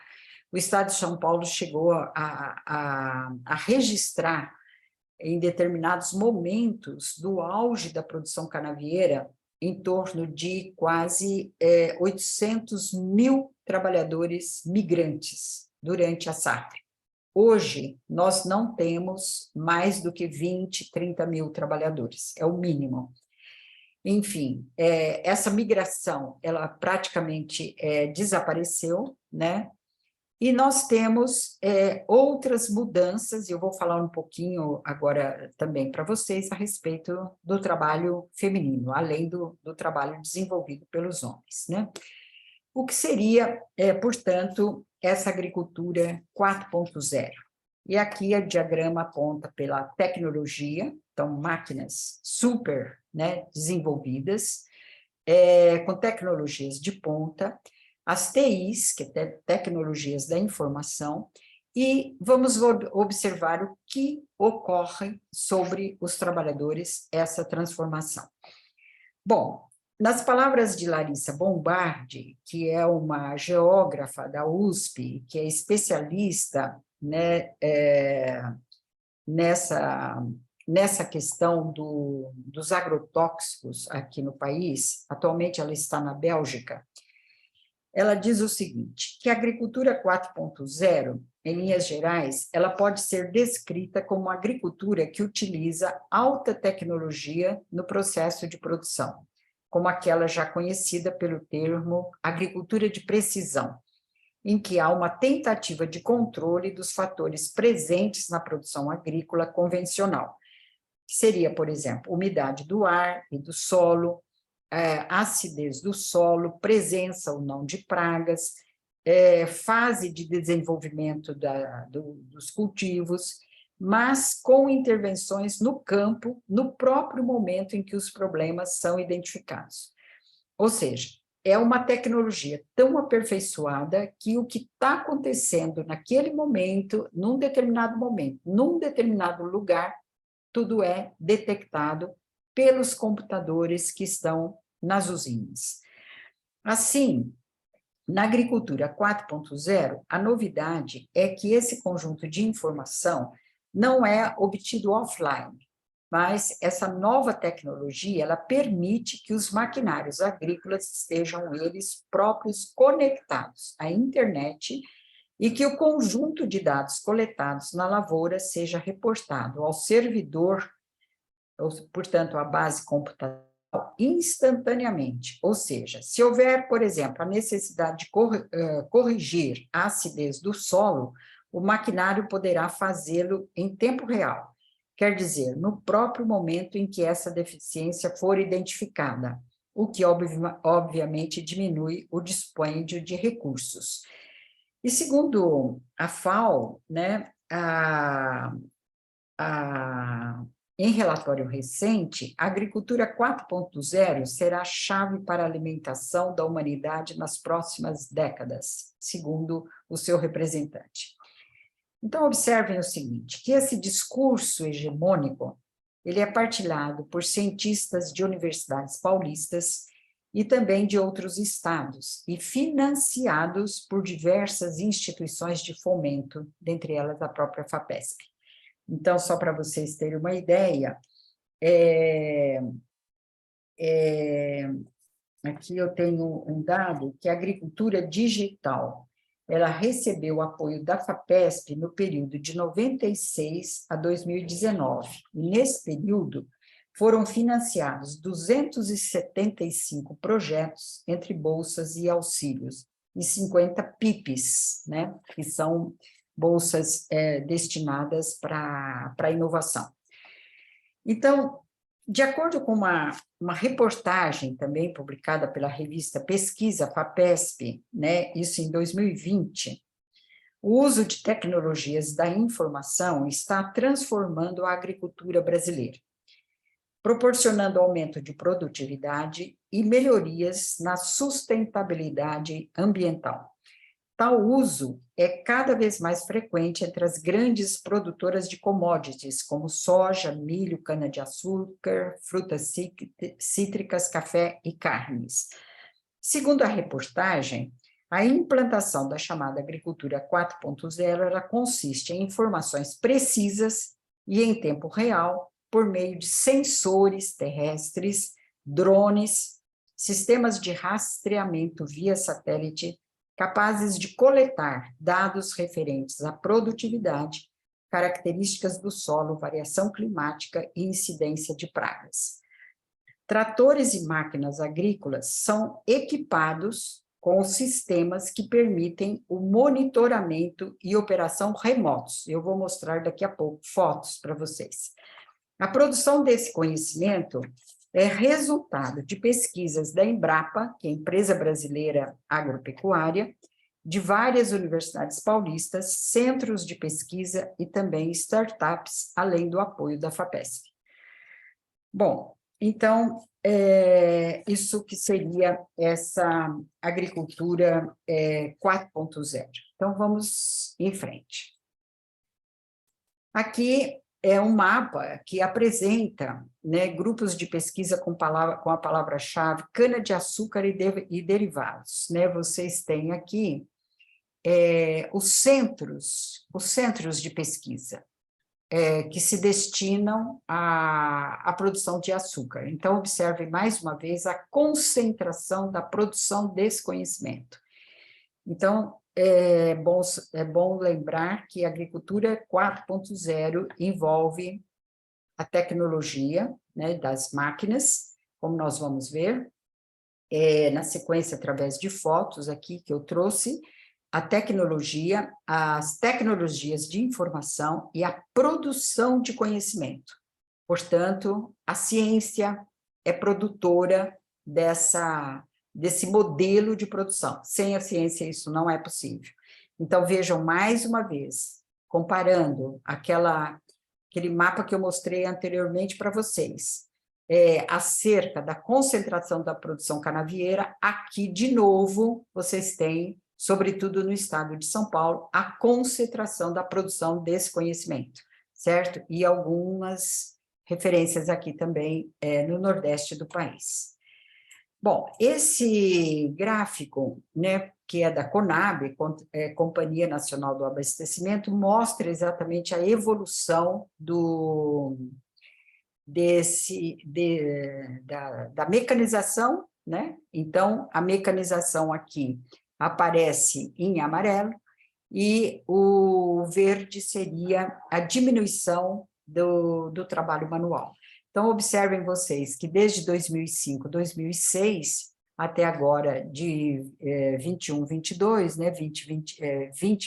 O estado de São Paulo chegou a registrar, em determinados momentos do auge da produção canavieira, em torno de quase 800 mil trabalhadores migrantes durante a safra. Hoje, nós não temos mais do que 20, 30 mil trabalhadores, é o mínimo. Enfim, essa migração, ela praticamente desapareceu, né? E nós temos outras mudanças, e eu vou falar um pouquinho agora também para vocês a respeito do trabalho feminino, além do trabalho desenvolvido pelos homens, né? O que seria, portanto, essa agricultura 4.0? E aqui o diagrama aponta pela tecnologia, então máquinas super, né, desenvolvidas, com tecnologias de ponta, as TIs, que é tecnologias da informação, e vamos observar o que ocorre sobre os trabalhadores, essa transformação. Bom, nas palavras de Larissa Bombardi, que é uma geógrafa da USP, que é especialista, né, nessa questão dos agrotóxicos aqui no país, atualmente ela está na Bélgica, ela diz o seguinte, que a agricultura 4.0, em linhas gerais, ela pode ser descrita como uma agricultura que utiliza alta tecnologia no processo de produção, como aquela já conhecida pelo termo agricultura de precisão, em que há uma tentativa de controle dos fatores presentes na produção agrícola convencional, que seria, por exemplo, umidade do ar e do solo, acidez do solo, presença ou não de pragas, fase de desenvolvimento dos cultivos, mas com intervenções no campo, no próprio momento em que os problemas são identificados. Ou seja, é uma tecnologia tão aperfeiçoada que o que está acontecendo naquele momento, num determinado lugar, tudo é detectado pelos computadores que estão nas usinas. Assim, na agricultura 4.0, a novidade é que esse conjunto de informação não é obtido offline, mas essa nova tecnologia, ela permite que os maquinários agrícolas estejam eles próprios conectados à internet e que o conjunto de dados coletados na lavoura seja reportado ao servidor, portanto, à base computacional, instantaneamente. Ou seja, se houver, por exemplo, a necessidade de corrigir a acidez do solo, o maquinário poderá fazê-lo em tempo real. Quer dizer, no próprio momento em que essa deficiência for identificada, o que obviamente diminui o dispêndio de recursos. E segundo a FAO, né, em relatório recente, a agricultura 4.0 será a chave para a alimentação da humanidade nas próximas décadas, segundo o seu representante. Então, observem o seguinte, que esse discurso hegemônico, ele é partilhado por cientistas de universidades paulistas e também de outros estados, e financiados por diversas instituições de fomento, dentre elas a própria FAPESP. Então, só para vocês terem uma ideia, aqui eu tenho um dado que a agricultura digital, ela recebeu o apoio da FAPESP no período de 96 a 2019. E nesse período foram financiados 275 projetos entre bolsas e auxílios, e 50 PIPs, né, que são bolsas destinadas para a inovação. Então, de acordo com uma reportagem também publicada pela revista Pesquisa FAPESP, né, isso em 2020, o uso de tecnologias da informação está transformando a agricultura brasileira, proporcionando aumento de produtividade e melhorias na sustentabilidade ambiental. Tal uso é cada vez mais frequente entre as grandes produtoras de commodities, como soja, milho, cana-de-açúcar, frutas cítricas, café e carnes. Segundo a reportagem, a implantação da chamada agricultura 4.0, ela consiste em informações precisas e em tempo real, por meio de sensores terrestres, drones, sistemas de rastreamento via satélite, capazes de coletar dados referentes à produtividade, características do solo, variação climática e incidência de pragas. Tratores e máquinas agrícolas são equipados com sistemas que permitem o monitoramento e operação remotos. Eu vou mostrar daqui a pouco fotos para vocês. A produção desse conhecimento é resultado de pesquisas da Embrapa, que é a Empresa Brasileira Agropecuária, de várias universidades paulistas, centros de pesquisa e também startups, além do apoio da FAPESP. Bom, então, isso que seria essa agricultura 4.0. Então, vamos em frente. Aqui é um mapa que apresenta, né, grupos de pesquisa com a palavra-chave cana-de-açúcar e derivados. Né? Vocês têm aqui os centros de pesquisa que se destinam à produção de açúcar. Então, observem mais uma vez a concentração da produção desse conhecimento. Então, é bom lembrar que a agricultura 4.0 envolve a tecnologia, né, das máquinas, como nós vamos ver, na sequência, através de fotos aqui que eu trouxe, a tecnologia, as tecnologias de informação e a produção de conhecimento. Portanto, a ciência é produtora desse modelo de produção. Sem a ciência, isso não é possível. Então, vejam mais uma vez, comparando aquele mapa que eu mostrei anteriormente para vocês, acerca da concentração da produção canavieira, aqui, de novo, vocês têm, sobretudo no estado de São Paulo, a concentração da produção desse conhecimento, certo? E algumas referências aqui também no Nordeste do país. Bom, esse gráfico, né, que é da CONAB, Companhia Nacional do Abastecimento, mostra exatamente a evolução da mecanização, né? Então, a mecanização aqui aparece em amarelo, e o verde seria a diminuição do trabalho manual. Então, observem vocês que desde 2005, 2006, até agora, de 21, 22, né, 20,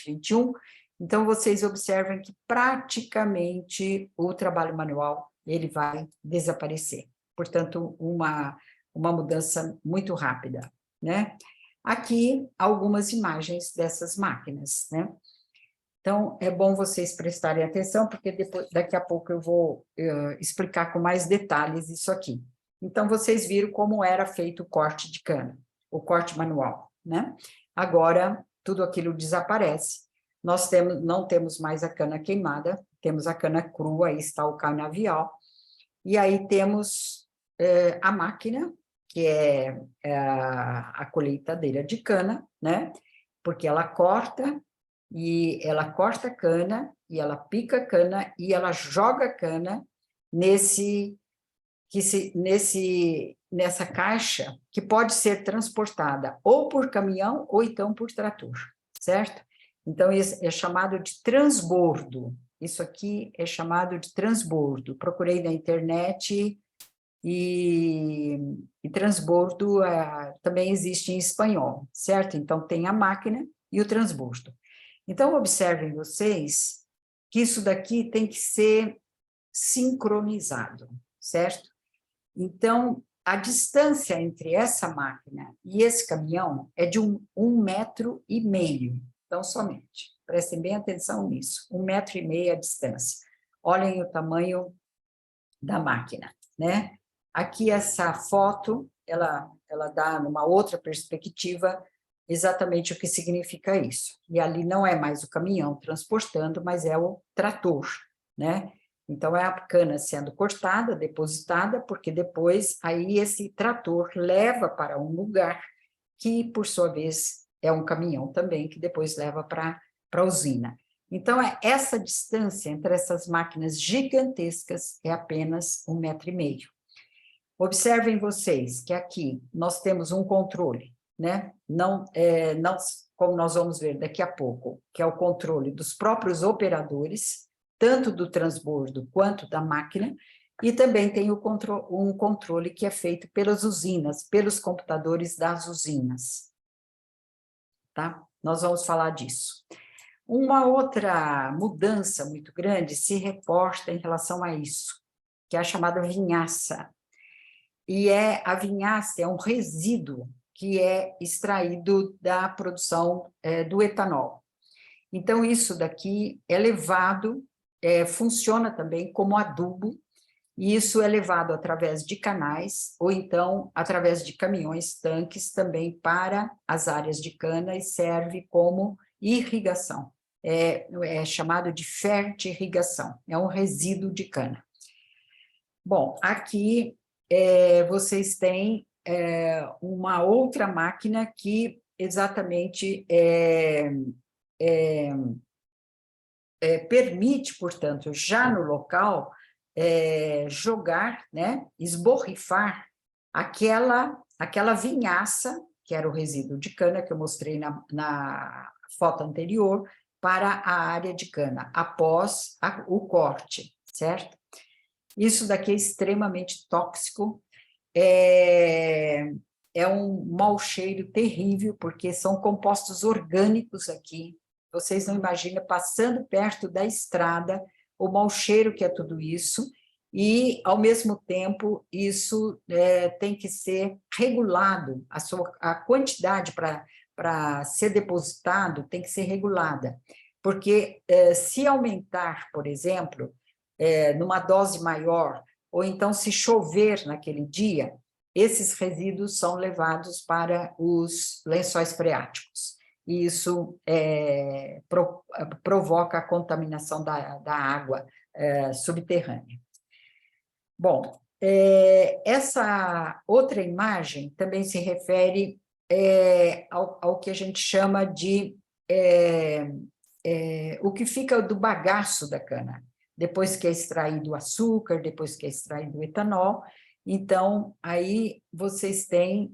21, então, vocês observam que praticamente o trabalho manual ele vai desaparecer. Portanto, uma mudança muito rápida, né? Aqui, algumas imagens dessas máquinas, né? Então, é bom vocês prestarem atenção, porque daqui a pouco eu vou explicar com mais detalhes isso aqui. Então, vocês viram como era feito o corte de cana, o corte manual, né? Agora, tudo aquilo desaparece. Nós não temos mais a cana queimada, temos a cana crua, aí está o canavial, e aí temos a máquina, que é a colheitadeira de cana, né? Porque ela corta a cana, e ela pica a cana, e ela joga a cana nessa caixa, que pode ser transportada ou por caminhão, ou então por trator, certo? Então, isso é chamado de transbordo. Isso aqui é chamado de transbordo. Procurei na internet e transbordo também existe em espanhol, certo? Então, tem a máquina e o transbordo. Então, observem vocês que isso daqui tem que ser sincronizado, certo? Então, a distância entre essa máquina e esse caminhão é de 1,5 metro. Então, somente, prestem bem atenção nisso, 1,5 metro a distância. Olhem o tamanho da máquina, né? Aqui essa foto, ela dá numa outra perspectiva exatamente o que significa isso. E ali não é mais o caminhão transportando, mas é o trator, né? Então, é a cana sendo cortada, depositada, porque depois aí esse trator leva para um lugar que, por sua vez, é um caminhão também, que depois leva para a usina. Então, essa distância entre essas máquinas gigantescas é apenas 1,5 metro. Observem vocês que aqui nós temos um controle, né? Não, como nós vamos ver daqui a pouco, que é o controle dos próprios operadores, tanto do transbordo quanto da máquina, e também tem um controle que é feito pelas usinas, pelos computadores das usinas. Tá? Nós vamos falar disso. Uma outra mudança muito grande se reporta em relação a isso, que é a chamada vinhaça. E a vinhaça é um resíduo que é extraído da produção do etanol. Então, isso daqui é levado, funciona também como adubo, e isso é levado através de canais, ou então através de caminhões, tanques, também para as áreas de cana, e serve como irrigação. É chamado de fertirrigação, é um resíduo de cana. Bom, aqui vocês têm uma outra máquina que exatamente permite, portanto, já no local, jogar, né, esborrifar aquela vinhaça que era o resíduo de cana, que eu mostrei na foto anterior, para a área de cana, após o corte, certo? Isso daqui é extremamente tóxico, é um mau cheiro terrível, porque são compostos orgânicos aqui. Vocês não imaginam, passando perto da estrada, o mau cheiro que é tudo isso, e, ao mesmo tempo, isso tem que ser regulado, a quantidade para ser depositado tem que ser regulada, porque se aumentar, por exemplo, numa dose maior, ou então se chover naquele dia, esses resíduos são levados para os lençóis freáticos, e isso provoca a contaminação da água subterrânea. Bom, essa outra imagem também se refere ao que a gente chama de o que fica do bagaço da cana, depois que é extraído o açúcar, depois que é extraído o etanol. Então, aí vocês têm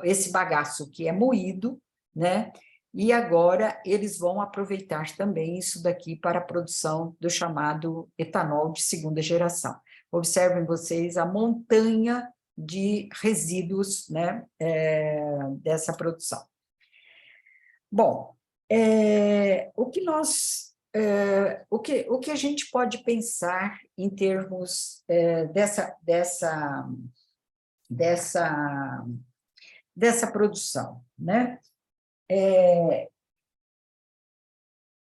esse bagaço que é moído, né? E agora eles vão aproveitar também isso daqui para a produção do chamado etanol de segunda geração. Observem vocês a montanha de resíduos, né, dessa produção. Bom, o que a gente pode pensar em termos dessa produção, né?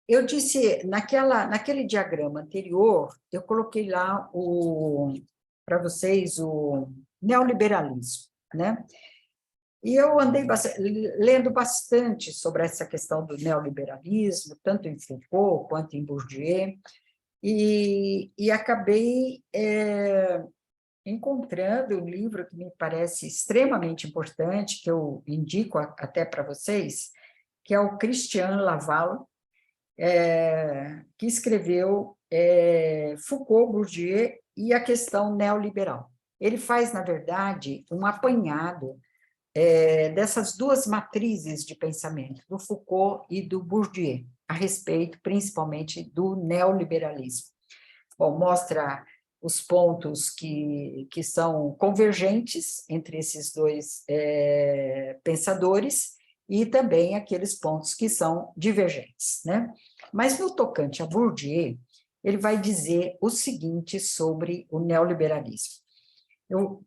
Eu disse, naquele diagrama anterior, eu coloquei lá para vocês o neoliberalismo, né? E eu andei lendo bastante sobre essa questão do neoliberalismo, tanto em Foucault quanto em Bourdieu, e acabei encontrando um livro que me parece extremamente importante, que eu indico até para vocês, que é o Christian Laval, que escreveu Foucault, Bourdieu e a questão neoliberal. Ele faz, na verdade, um apanhado dessas duas matrizes de pensamento, do Foucault e do Bourdieu, a respeito, principalmente, do neoliberalismo. Bom, mostra os pontos que são convergentes entre esses dois pensadores e também aqueles pontos que são divergentes, né? Mas, no tocante a Bourdieu, ele vai dizer o seguinte sobre o neoliberalismo.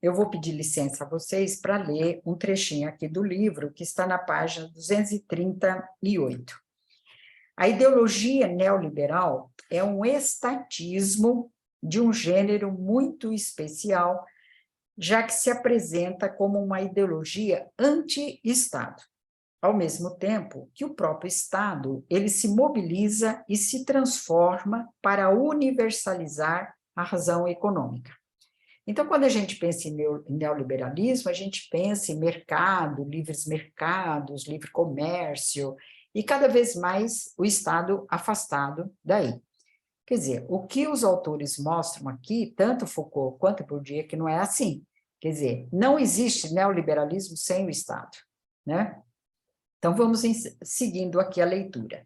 Eu vou pedir licença a vocês para ler um trechinho aqui do livro, que está na página 238. A ideologia neoliberal é um estatismo de um gênero muito especial, já que se apresenta como uma ideologia anti-Estado, ao mesmo tempo que o próprio Estado ele se mobiliza e se transforma para universalizar a razão econômica. Então, quando a gente pensa em neoliberalismo, a gente pensa em mercado, livres mercados, livre comércio, e cada vez mais o Estado afastado daí. Quer dizer, o que os autores mostram aqui, tanto Foucault quanto Bourdieu, que não é assim. Quer dizer, não existe neoliberalismo sem o Estado, né? Então, vamos seguindo aqui a leitura.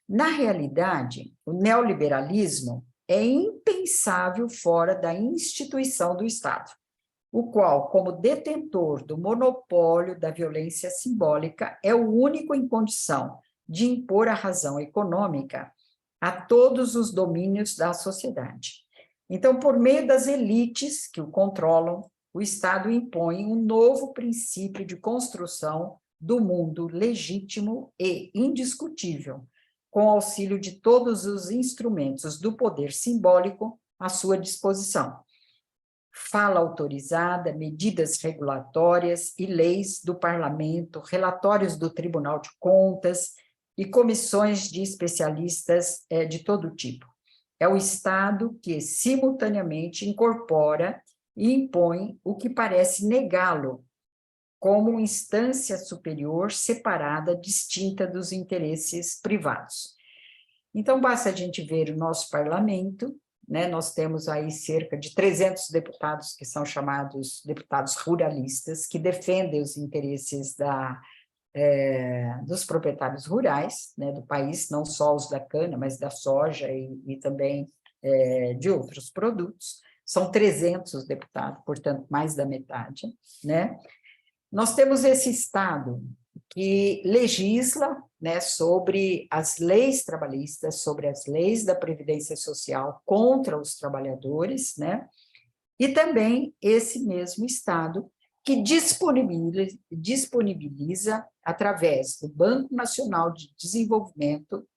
Na realidade, o neoliberalismo é impensável fora da instituição do Estado, o qual, como detentor do monopólio da violência simbólica, é o único em condição de impor a razão econômica a todos os domínios da sociedade. Então, por meio das elites que o controlam, o Estado impõe um novo princípio de construção do mundo legítimo e indiscutível, com auxílio de todos os instrumentos do poder simbólico à sua disposição. Fala autorizada, medidas regulatórias e leis do Parlamento, relatórios do Tribunal de Contas e comissões de especialistas de todo tipo. É o Estado que, simultaneamente, incorpora e impõe o que parece negá-lo, como instância superior, separada, distinta dos interesses privados. Então, basta a gente ver o nosso parlamento, né? Nós temos aí cerca de 300 deputados que são chamados deputados ruralistas, que defendem os interesses dos proprietários rurais, né, do país, não só os da cana, mas da soja e também de outros produtos. São 300 deputados, portanto, mais da metade, né? Nós temos esse Estado que legisla, né, sobre as leis trabalhistas, sobre as leis da Previdência Social contra os trabalhadores, né? E também esse mesmo Estado que disponibiliza, através do Banco Nacional de Desenvolvimento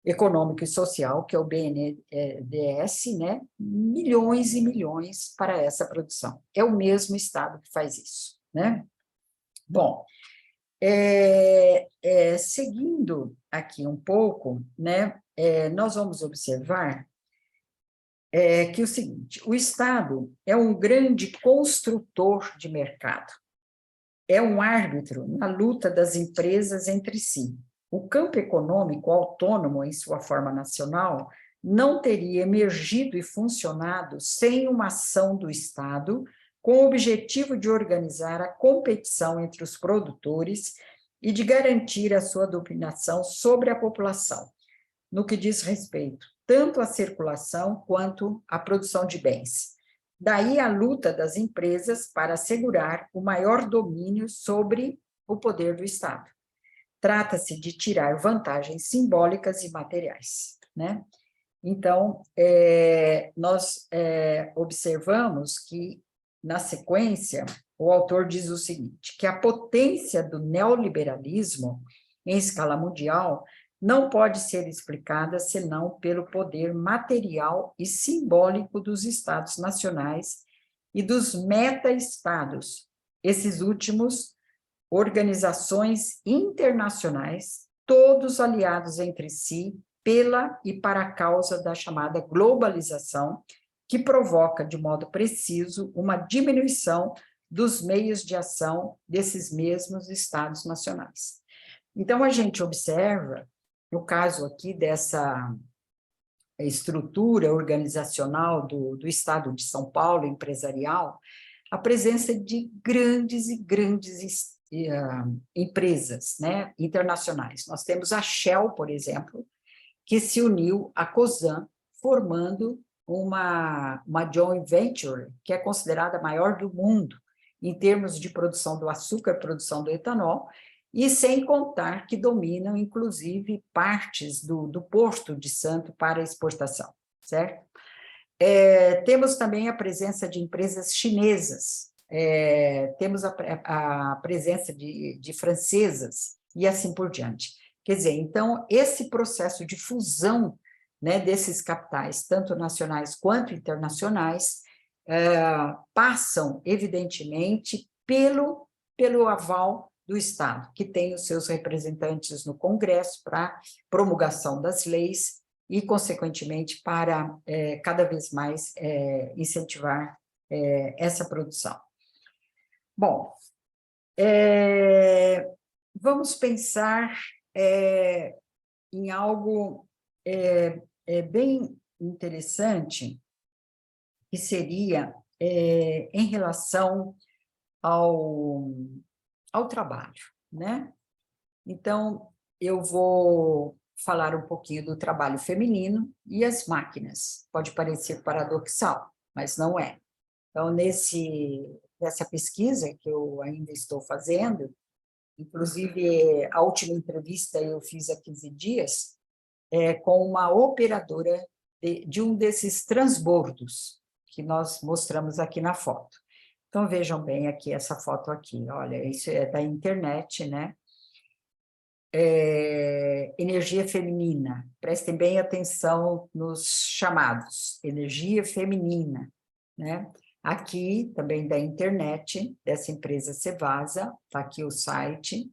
Econômico e Social, que é o BNDES, né, milhões e milhões para essa produção. É o mesmo Estado que faz isso, né? Bom, seguindo aqui um pouco, né, nós vamos observar que é o seguinte: o Estado é um grande construtor de mercado, é um árbitro na luta das empresas entre si. O campo econômico autônomo, em sua forma nacional, não teria emergido e funcionado sem uma ação do Estado, com o objetivo de organizar a competição entre os produtores e de garantir a sua dominação sobre a população, no que diz respeito tanto à circulação quanto à produção de bens. Daí a luta das empresas para assegurar o maior domínio sobre o poder do Estado. Trata-se de tirar vantagens simbólicas e materiais, né? Então, nós observamos que, na sequência, o autor diz o seguinte, que a potência do neoliberalismo em escala mundial não pode ser explicada senão pelo poder material e simbólico dos Estados nacionais e dos meta-estados, esses últimos, organizações internacionais, todos aliados entre si pela e para a causa da chamada globalização, que provoca, de modo preciso, uma diminuição dos meios de ação desses mesmos Estados nacionais. Então, a gente observa, no caso aqui dessa estrutura organizacional do Estado de São Paulo, empresarial, a presença de grandes e grandes empresas, né, internacionais. Nós temos a Shell, por exemplo, que se uniu à Cosan, formando uma joint venture, que é considerada a maior do mundo, em termos de produção do açúcar, produção do etanol, e sem contar que dominam, inclusive, partes do Porto de Santo para exportação, certo? Temos também a presença de empresas chinesas, temos a presença de francesas, e assim por diante. Quer dizer, então, esse processo de fusão, né, desses capitais, tanto nacionais quanto internacionais, passam, evidentemente, pelo aval do Estado, que tem os seus representantes no Congresso para promulgação das leis e, consequentemente, para cada vez mais incentivar essa produção. Bom, vamos pensar em algo bem interessante, que seria em relação ao trabalho, né? Então, eu vou falar um pouquinho do trabalho feminino e as máquinas. Pode parecer paradoxal, mas não é. Então, nessa pesquisa que eu ainda estou fazendo, inclusive a última entrevista eu fiz há 15 dias, com uma operadora de um desses transbordos que nós mostramos aqui na foto. Então, vejam bem aqui essa foto aqui, olha, isso é da internet, né? Energia feminina, prestem bem atenção nos chamados, energia feminina, né? Aqui, também da internet, dessa empresa Cevasa, está aqui o site,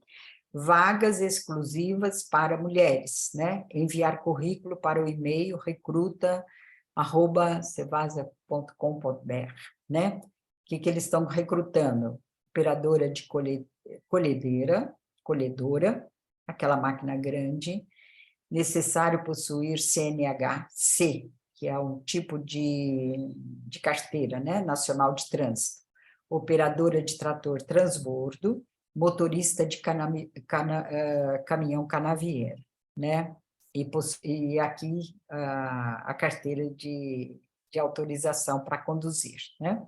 vagas exclusivas para mulheres, né? Enviar currículo para o e-mail recruta@cevasa.com.br, né? O que eles estão recrutando? Operadora de colhedora, aquela máquina grande, necessário possuir CNH-C, que é um tipo de carteira, né, nacional de trânsito, operadora de trator transbordo, motorista de caminhão canavieiro, né? E aqui a carteira de autorização para conduzir, né?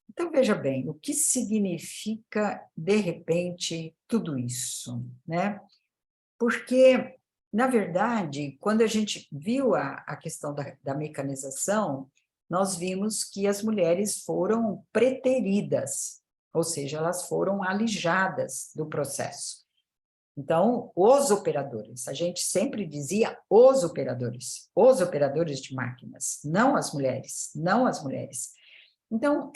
Então, veja bem, o que significa, de repente, tudo isso, né? Porque, na verdade, quando a gente viu a questão da mecanização, nós vimos que as mulheres foram preteridas, ou seja, elas foram alijadas do processo. Então, os operadores, a gente sempre dizia os operadores de máquinas, não as mulheres, não as mulheres. Então,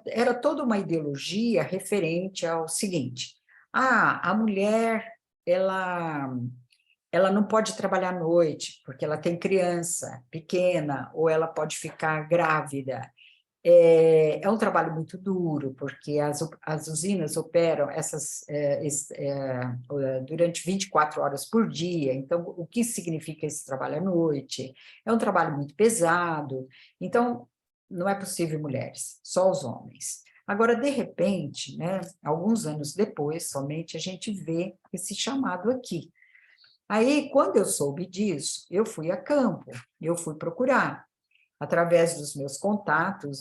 era toda uma ideologia referente ao seguinte: a mulher, ela não pode trabalhar à noite, porque ela tem criança pequena, ou ela pode ficar grávida. É um trabalho muito duro, porque as usinas operam durante 24 horas por dia, então, o que significa esse trabalho à noite? É um trabalho muito pesado, então, não é possível mulheres, só os homens. Agora, de repente, né, alguns anos depois, somente, a gente vê esse chamado aqui. Aí, quando eu soube disso, eu fui a campo, eu fui procurar. Através dos meus contatos,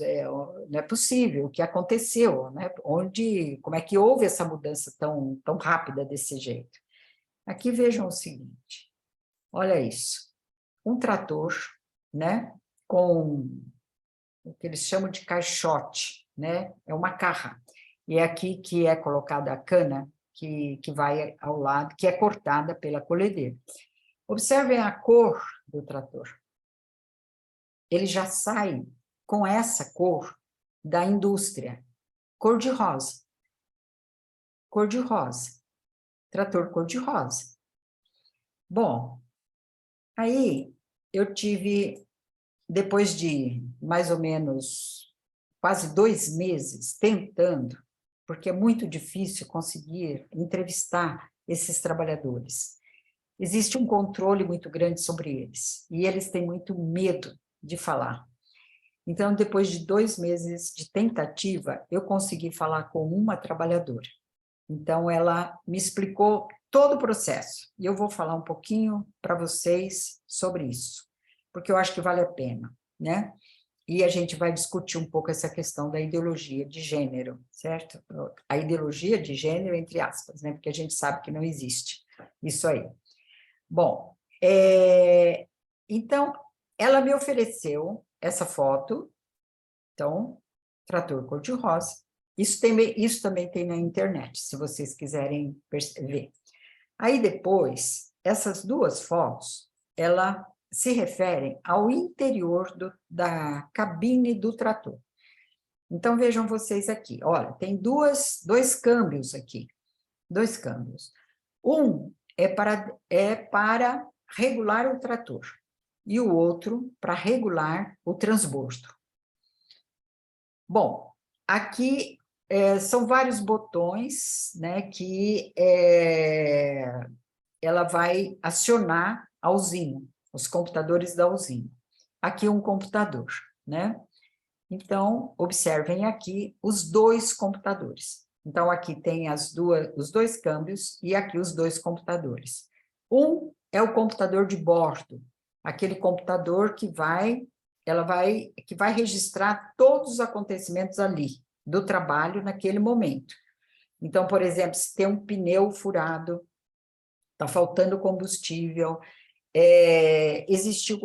não é possível, o que aconteceu, né? Como é que houve essa mudança tão rápida desse jeito? Aqui vejam o seguinte, olha isso, um trator, né, com o que eles chamam de caixote, né, é uma carra, e é aqui que é colocada a cana, que vai ao lado, que é cortada pela colhedeira. Observem a cor do trator. Ele já sai com essa cor da indústria, cor-de-rosa. Cor-de-rosa. Trator cor-de-rosa. Bom, aí eu tive, depois de mais ou menos quase 2 meses tentando, porque é muito difícil conseguir entrevistar esses trabalhadores. Existe um controle muito grande sobre eles, e eles têm muito medo de falar. Então, depois de 2 meses de tentativa, eu consegui falar com uma trabalhadora. Então, ela me explicou todo o processo, e eu vou falar um pouquinho para vocês sobre isso, porque eu acho que vale a pena, né? E a gente vai discutir um pouco essa questão da ideologia de gênero, certo? A ideologia de gênero, entre aspas, né? Porque a gente sabe que não existe isso aí. Bom, então, ela me ofereceu essa foto, então, trator cor-de-rosa. Isso também tem na internet, se vocês quiserem ver. Aí depois, essas 2 fotos, ela se referem ao interior da cabine do trator. Então, vejam vocês aqui, olha, tem dois câmbios aqui, 2 câmbios. Um é para regular o trator, e o outro para regular o transbordo. Bom, aqui são vários botões, né, que ela vai acionar a usina, os computadores da usina. Aqui um computador, né? Então, observem aqui os 2 computadores. Então, aqui tem os 2 câmbios e aqui os 2 computadores. Um é o computador de bordo, aquele computador que vai registrar todos os acontecimentos ali, do trabalho naquele momento. Então, por exemplo, se tem um pneu furado, está faltando combustível, existiu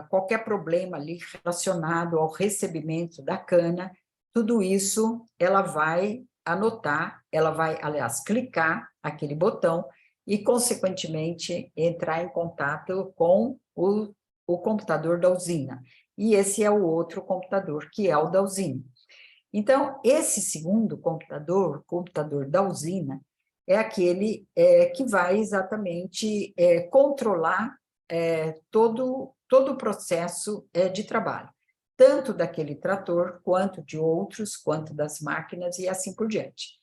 qualquer problema ali relacionado ao recebimento da cana, tudo isso ela vai anotar, ela vai, aliás, clicar aquele botão e, consequentemente, entrar em contato com o computador da usina. E esse é o outro computador, que é o da usina. Então, esse segundo computador, o computador da usina, é aquele que vai exatamente controlar todo o processo de trabalho, tanto daquele trator, quanto de outros, quanto das máquinas e assim por diante.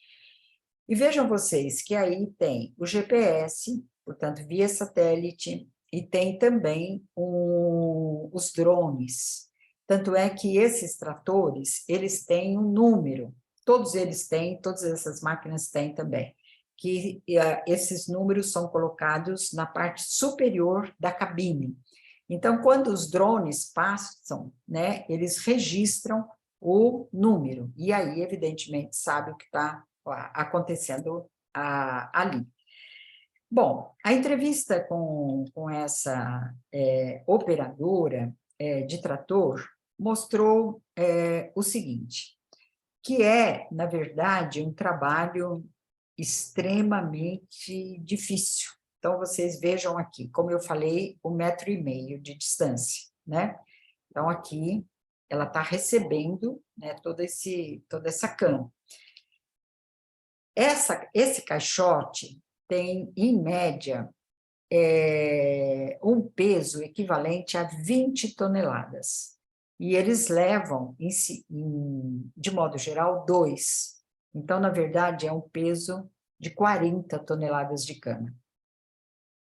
E vejam vocês que aí tem o GPS, portanto, via satélite, e tem também os drones. Tanto é que esses tratores, eles têm um número, todos eles têm, todas essas máquinas têm também, que esses números são colocados na parte superior da cabine. Então, quando os drones passam, né, eles registram o número, e aí, evidentemente, sabe o que está acontecendo ali. Bom, a entrevista com essa operadora de trator mostrou o seguinte, que na verdade, um trabalho extremamente difícil. Então, vocês vejam aqui, como eu falei, 1,5 metro de distância, né? Então, aqui, ela está recebendo, né, toda essa cana. Esse caixote tem, em média, um peso equivalente a 20 toneladas. E eles levam, de modo geral, 2. Então, na verdade, é um peso de 40 toneladas de cana.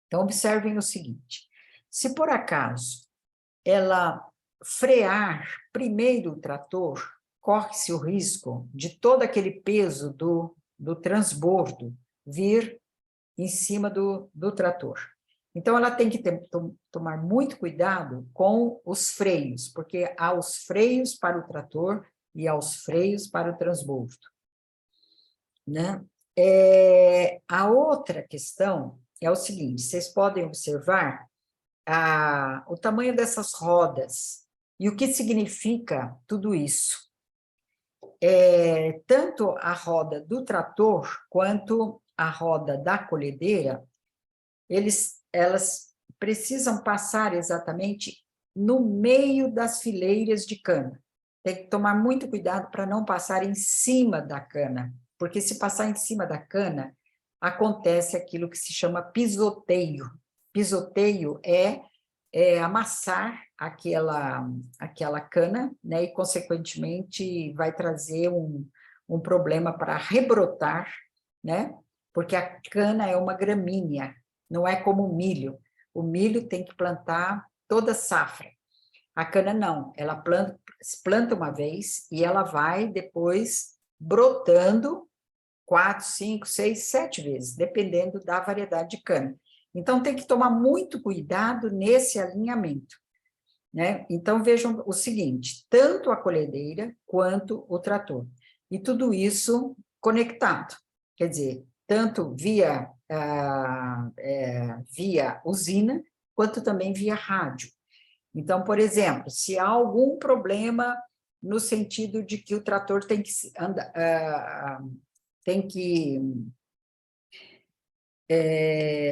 Então, observem o seguinte, se por acaso ela frear primeiro o trator, corre-se o risco de todo aquele peso do transbordo vir em cima do trator. Então, ela tem que tomar muito cuidado com os freios, porque há os freios para o trator e há os freios para o transbordo, né? A outra questão é o seguinte, vocês podem observar o tamanho dessas rodas e o que significa tudo isso. Tanto a roda do trator quanto a roda da colhedeira, elas precisam passar exatamente no meio das fileiras de cana. Tem que tomar muito cuidado para não passar em cima da cana, porque se passar em cima da cana, acontece aquilo que se chama pisoteio. Pisoteio é amassar aquela cana, né, e, consequentemente, vai trazer um problema para rebrotar, né, porque a cana é uma gramínea, não é como o milho. O milho tem que plantar toda safra. A cana não, ela planta uma vez e ela vai depois brotando 4, 5, 6, 7 vezes, dependendo da variedade de cana. Então, tem que tomar muito cuidado nesse alinhamento, né? Então, vejam o seguinte, tanto a colhedeira quanto o trator. E tudo isso conectado, quer dizer, tanto via usina, quanto também via rádio. Então, por exemplo, se há algum problema no sentido de que o trator tem que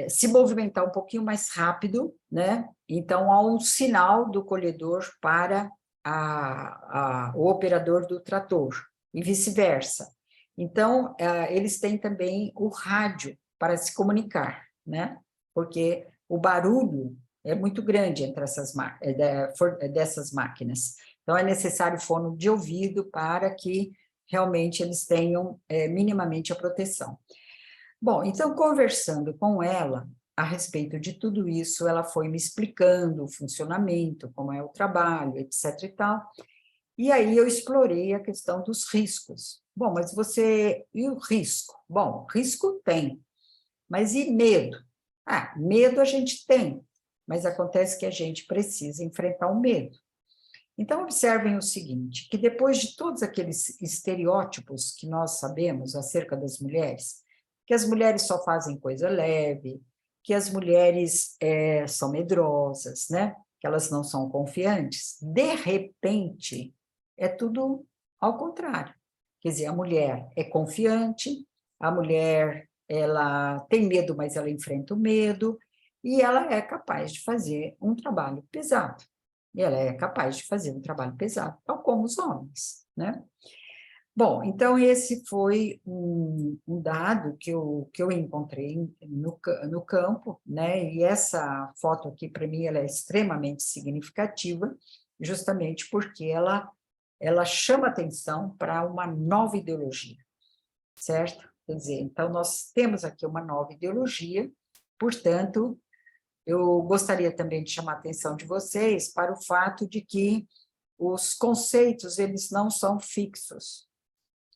se movimentar um pouquinho mais rápido, né? Então, há um sinal do colhedor para o operador do trator, e vice-versa. Então, eles têm também o rádio para se comunicar, né? Porque o barulho é muito grande entre dessas máquinas. Então, é necessário fono de ouvido para que realmente eles tenham minimamente a proteção. Bom, então, conversando com ela a respeito de tudo isso, ela foi me explicando o funcionamento, como é o trabalho, etc. e tal, e aí eu explorei a questão dos riscos. Bom, mas e o risco? Bom, risco tem, mas e medo? Medo a gente tem, mas acontece que a gente precisa enfrentar o medo. Então, observem o seguinte, que depois de todos aqueles estereótipos que nós sabemos acerca das mulheres, que as mulheres só fazem coisa leve, que as mulheres são medrosas, né? Que elas não são confiantes, de repente, é tudo ao contrário. Quer dizer, a mulher é confiante, a mulher ela tem medo, mas ela enfrenta o medo, e ela é capaz de fazer um trabalho pesado. E ela é capaz de fazer um trabalho pesado, tal como os homens, né? Bom, então esse foi um dado que eu encontrei no campo, né? E essa foto aqui, para mim, ela é extremamente significativa, justamente porque ela chama atenção para uma nova ideologia, certo? Quer dizer, então nós temos aqui uma nova ideologia, portanto, eu gostaria também de chamar a atenção de vocês para o fato de que os conceitos, eles não são fixos.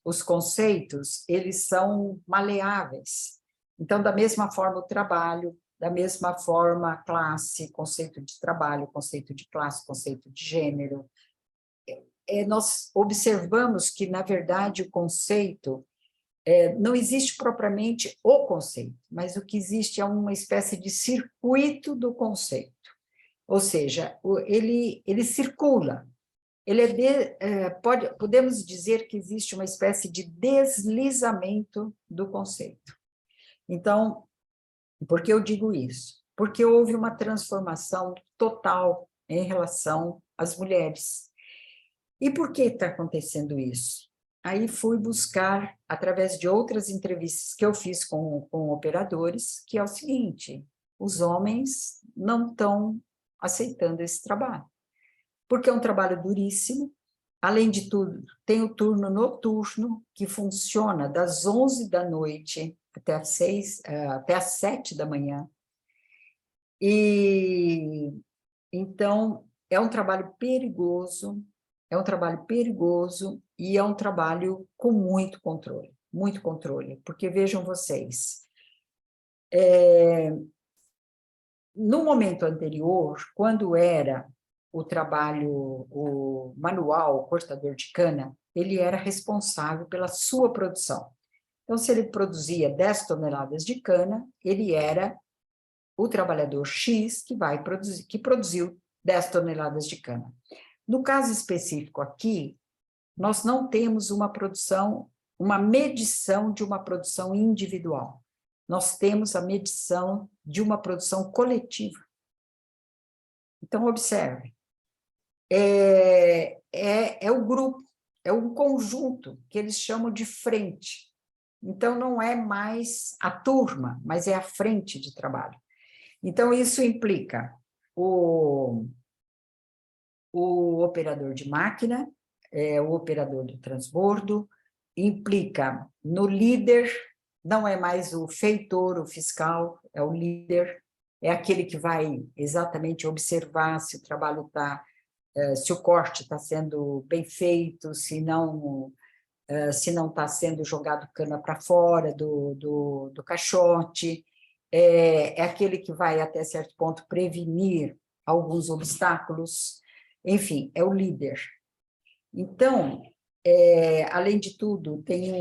Os conceitos, eles são maleáveis. Então, da mesma forma, o trabalho, da mesma forma, a classe, conceito de trabalho, conceito de classe, conceito de gênero. Nós observamos que, na verdade, o conceito, não existe propriamente o conceito, mas o que existe é uma espécie de circuito do conceito. Ou seja, ele circula. Podemos dizer que existe uma espécie de deslizamento do conceito. Então, por que eu digo isso? Porque houve uma transformação total em relação às mulheres. E por que está acontecendo isso? Aí fui buscar, através de outras entrevistas que eu fiz com operadores, que é o seguinte: os homens não estão aceitando esse trabalho. Porque é um trabalho duríssimo, além de tudo, tem o turno noturno, que funciona das 11 da noite até às 7 da manhã. E, então, é um trabalho perigoso, e é um trabalho com muito controle, porque vejam vocês, no momento anterior, quando era o trabalho, o manual, o cortador de cana, ele era responsável pela sua produção. Então, se ele produzia 10 toneladas de cana, ele era o trabalhador X que produziu 10 toneladas de cana. No caso específico aqui, nós não temos uma medição de uma produção individual. Nós temos a medição de uma produção coletiva. Então, observe. É o grupo, é um conjunto que eles chamam de frente. Então, não é mais a turma, mas é a frente de trabalho. Então, isso implica o operador de máquina, o operador do transbordo, implica no líder, não é mais o feitor, o fiscal, é o líder, é aquele que vai exatamente observar se o trabalho está, se o corte está sendo bem feito, se não está sendo jogado cana para fora do caixote, é aquele que vai, até certo ponto, prevenir alguns obstáculos, enfim, é o líder. Então, além de tudo, tem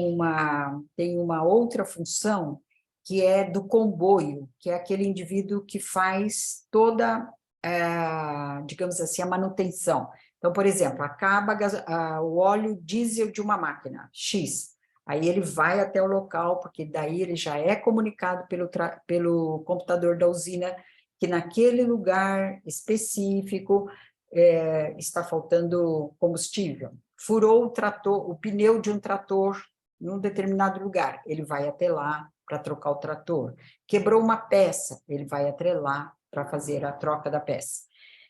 uma outra função, que é do comboio, que é aquele indivíduo que faz toda, digamos assim, a manutenção. Então, por exemplo, acaba o óleo diesel de uma máquina, X, aí ele vai até o local, porque daí ele já é comunicado pelo computador da usina, que naquele lugar específico está faltando combustível. Furou o pneu de um trator num determinado lugar, ele vai até lá para trocar o trator. Quebrou uma peça, ele vai até lá para fazer a troca da peça.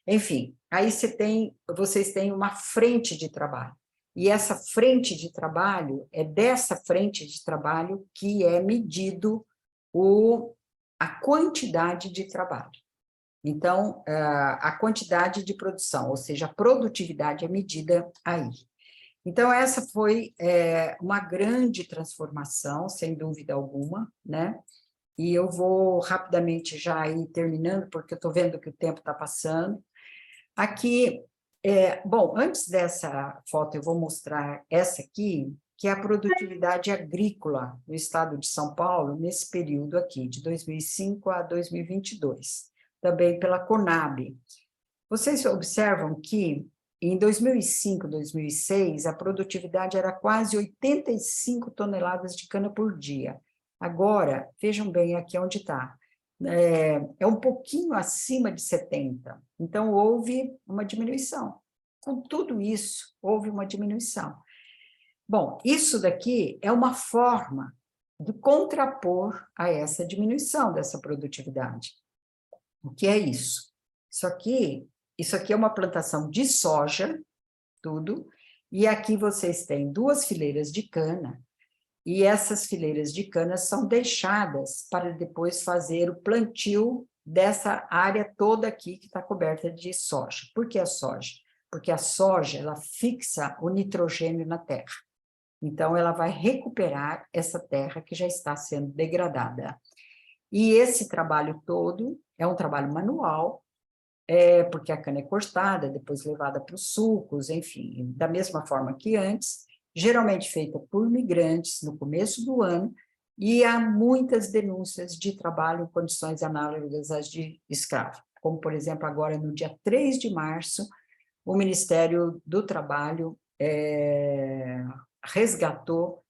Enfim, aí vocês têm uma frente de trabalho. E essa frente de trabalho, é dessa frente de trabalho que é medido a quantidade de trabalho. Então, a quantidade de produção, ou seja, a produtividade é medida aí. Então, essa foi uma grande transformação, sem dúvida alguma, né? E eu vou rapidamente já ir terminando, porque eu estou vendo que o tempo está passando. Aqui, bom, antes dessa foto, eu vou mostrar essa aqui, que é a produtividade agrícola no estado de São Paulo, nesse período aqui, de 2005 a 2022, também pela Conab. Vocês observam que, em 2005, 2006, a produtividade era quase 85 toneladas de cana por dia. Agora, vejam bem aqui onde está. É um pouquinho acima de 70. Então, houve uma diminuição. Com tudo isso, houve uma diminuição. Bom, isso daqui é uma forma de contrapor a essa diminuição dessa produtividade. O que é isso? Isso aqui é uma plantação de soja, tudo, e aqui vocês têm 2 fileiras de cana, e essas fileiras de cana são deixadas para depois fazer o plantio dessa área toda aqui que está coberta de soja. Por que a soja? Porque a soja, ela fixa o nitrogênio na terra. Então, ela vai recuperar essa terra que já está sendo degradada. E esse trabalho todo é um trabalho manual, porque a cana é cortada, depois levada para os sulcos, enfim, da mesma forma que antes, geralmente feita por migrantes no começo do ano, e há muitas denúncias de trabalho em condições análogas às de escravo, como, por exemplo, agora no dia 3 de março, o Ministério do Trabalho resgatou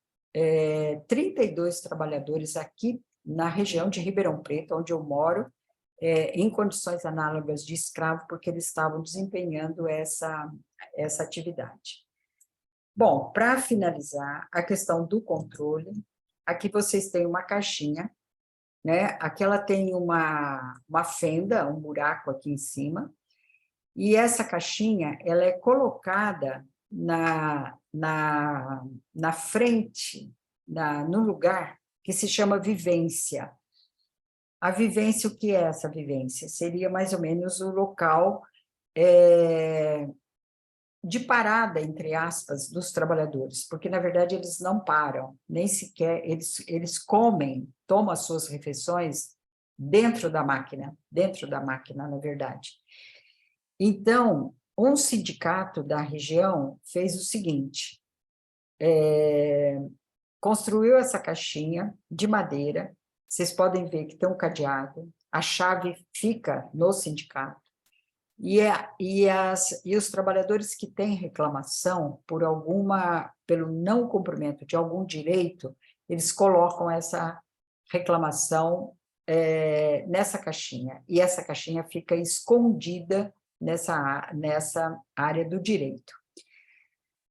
32 trabalhadores aqui na região de Ribeirão Preto, onde eu moro, em condições análogas de escravo, porque eles estavam desempenhando essa atividade. Bom, para finalizar, a questão do controle, aqui vocês têm uma caixinha, né? Aqui ela tem uma fenda, um buraco aqui em cima, e essa caixinha, ela é colocada na frente, no lugar que se chama vivência. A vivência, o que é essa vivência? Seria mais ou menos o local de parada, entre aspas, dos trabalhadores, porque, na verdade, eles não param, nem sequer, eles comem, tomam as suas refeições dentro da máquina, na verdade. Então, um sindicato da região fez o seguinte, construiu essa caixinha de madeira, vocês podem ver que tem um cadeado, a chave fica no sindicato, e os trabalhadores que têm reclamação pelo não cumprimento de algum direito, eles colocam essa reclamação nessa caixinha, e essa caixinha fica escondida nessa área do direito.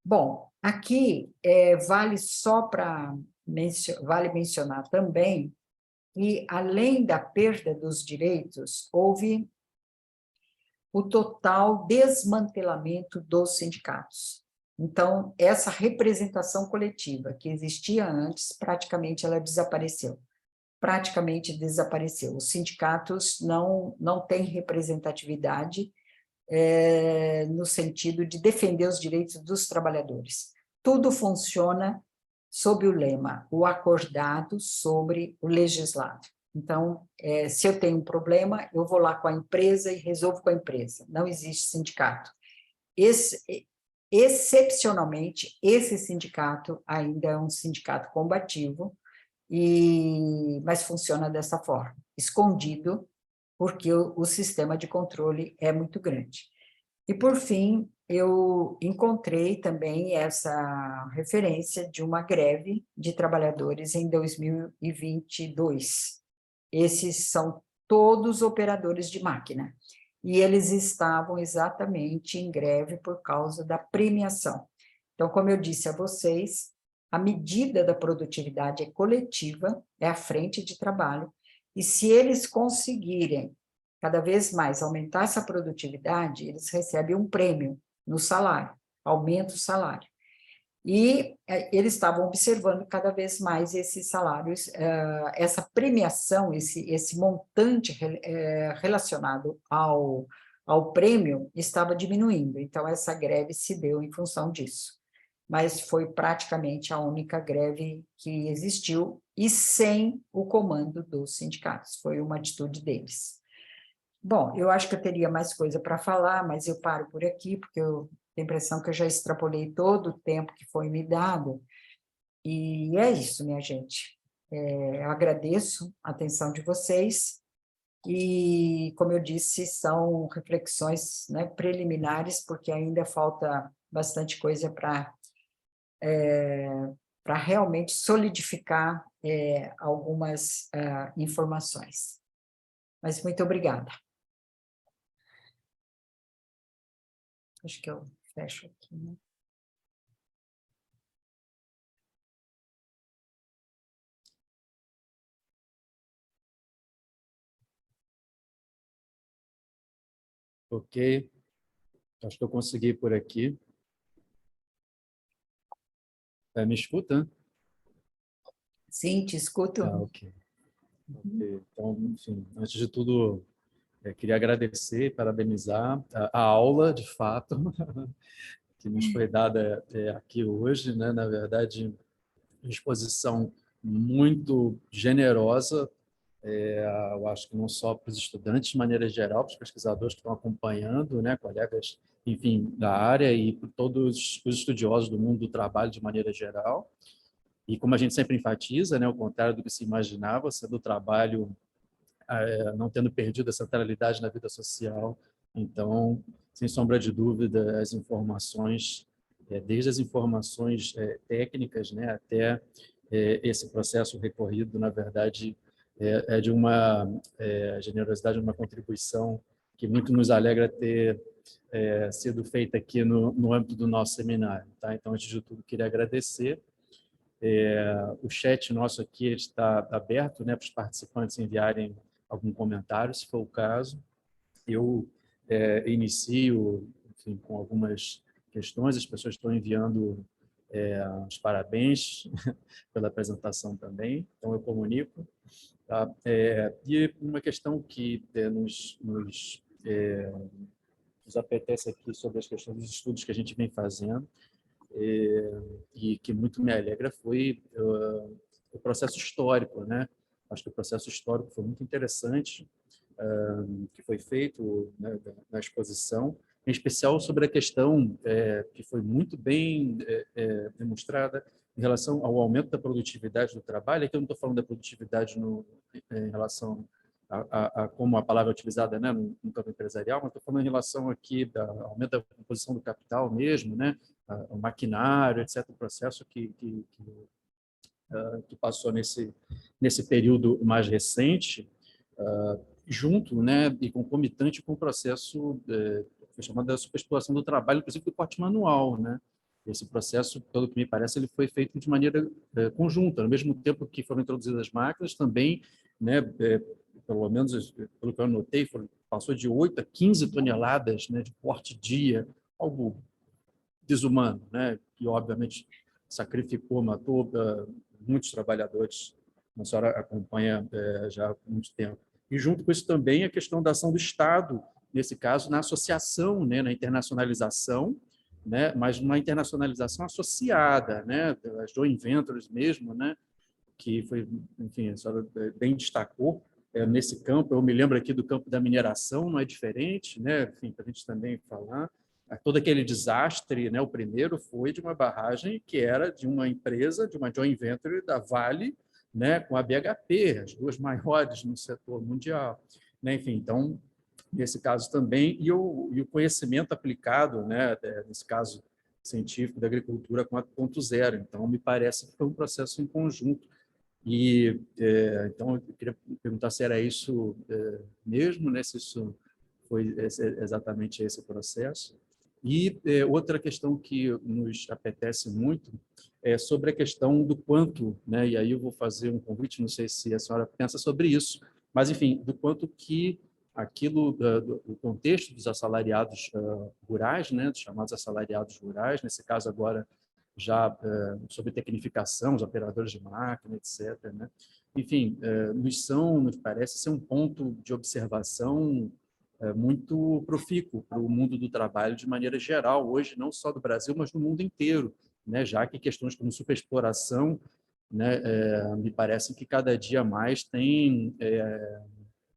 Bom, aqui vale mencionar também que, além da perda dos direitos, houve o total desmantelamento dos sindicatos. Então, essa representação coletiva que existia antes, praticamente ela desapareceu. Os sindicatos não têm representatividade no sentido de defender os direitos dos trabalhadores. Tudo funciona sob o lema, o acordado sobre o legislado. Então, se eu tenho um problema, eu vou lá com a empresa e resolvo com a empresa. Não existe sindicato. Excepcionalmente, esse sindicato ainda é um sindicato combativo, mas funciona dessa forma, escondido, porque o sistema de controle é muito grande. E, por fim, eu encontrei também essa referência de uma greve de trabalhadores em 2022. Esses são todos operadores de máquina, e eles estavam exatamente em greve por causa da premiação. Então, como eu disse a vocês, a medida da produtividade é coletiva, é a frente de trabalho, e se eles conseguirem cada vez mais aumentar essa produtividade, eles recebem um prêmio no salário, aumenta o salário. E eles estavam observando cada vez mais esses salários, essa premiação, esse montante relacionado ao prêmio estava diminuindo, então essa greve se deu em função disso. Mas foi praticamente a única greve que existiu, e sem o comando dos sindicatos, foi uma atitude deles. Bom, eu acho que eu teria mais coisa para falar, mas eu paro por aqui, porque eu tenho a impressão que eu já extrapolei todo o tempo que foi me dado, e é isso, minha gente. Eu agradeço a atenção de vocês, e, como eu disse, são reflexões, né, preliminares, porque ainda falta bastante coisa para realmente solidificar algumas informações. Mas muito obrigada. Acho que eu fecho aqui, né? Ok. Acho que eu consegui por aqui. Me escuta? Sim, te escuto. Ok. Então, enfim, antes de tudo, queria agradecer e parabenizar a aula, de fato, que nos foi dada aqui hoje, né? Na verdade, exposição muito generosa, eu acho que não só para os estudantes, de maneira geral, para os pesquisadores que estão acompanhando, né? Colegas, enfim, da área e para todos os estudiosos do mundo do trabalho, de maneira geral. E como a gente sempre enfatiza, né? Ao contrário do que se imaginava, sendo o trabalho não tendo perdido a centralidade na vida social. Então, sem sombra de dúvida, as informações, desde as informações técnicas, né, até esse processo recorrido, na verdade, é de uma generosidade, uma contribuição que muito nos alegra ter sido feita aqui no âmbito do nosso seminário. Tá? Então, antes de tudo, queria agradecer. O chat nosso aqui está aberto, né, para os participantes enviarem algum comentário, se for o caso. Eu inicio, enfim, com algumas questões, as pessoas estão enviando os parabéns pela apresentação também, então eu comunico. Tá? E uma questão que nos apetece aqui sobre as questões dos estudos que a gente vem fazendo, e que muito me alegra foi o processo histórico, né? Acho que o processo histórico foi muito interessante, que foi feito, né, na exposição, em especial sobre a questão que foi muito bem demonstrada em relação ao aumento da produtividade do trabalho. Aqui eu não estou falando da produtividade em relação a como a palavra é utilizada, né, no campo empresarial, mas estou falando em relação aqui ao aumento da composição do capital mesmo, né, o maquinário, etc., o processo que passou nesse período mais recente, junto, né, e concomitante com o processo foi chamado da superexploração do trabalho, inclusive do corte manual, né? Esse processo, pelo que me parece, ele foi feito de maneira conjunta, ao mesmo tempo que foram introduzidas as máquinas, também, né, pelo menos pelo que eu anotei, passou de 8 a 15 toneladas, né, de corte dia, algo desumano, né, que obviamente sacrificou, matou muitos trabalhadores. A senhora acompanha já há muito tempo. E junto com isso também a questão da ação do Estado, nesse caso na associação, né, na internacionalização, né, mas uma internacionalização associada, né, as joint ventures mesmo, né, que foi, enfim, a senhora bem destacou nesse campo. Eu me lembro aqui do campo da mineração, não é diferente, né, enfim, para a gente também falar. Todo aquele desastre, né, o primeiro foi de uma barragem que era de uma empresa, de uma joint venture da Vale, né, com a BHP, as duas maiores no setor mundial, né, enfim, então nesse caso também e o conhecimento aplicado, né, nesse caso científico da agricultura 4.0. Então me parece que foi um processo em conjunto. E então eu queria perguntar se era isso mesmo, né, se isso foi exatamente esse processo. E outra questão que nos apetece muito é sobre a questão do quanto, né, e aí eu vou fazer um convite, não sei se a senhora pensa sobre isso, mas, enfim, do quanto que aquilo, do contexto dos assalariados rurais, né, dos chamados assalariados rurais, nesse caso agora já sobre tecnificação, os operadores de máquina, etc., né? Enfim, nos parece ser um ponto de observação muito profícuo para o mundo do trabalho de maneira geral, hoje, não só do Brasil, mas do mundo inteiro, né? Já que questões como superexploração, né, me parece que cada dia mais tem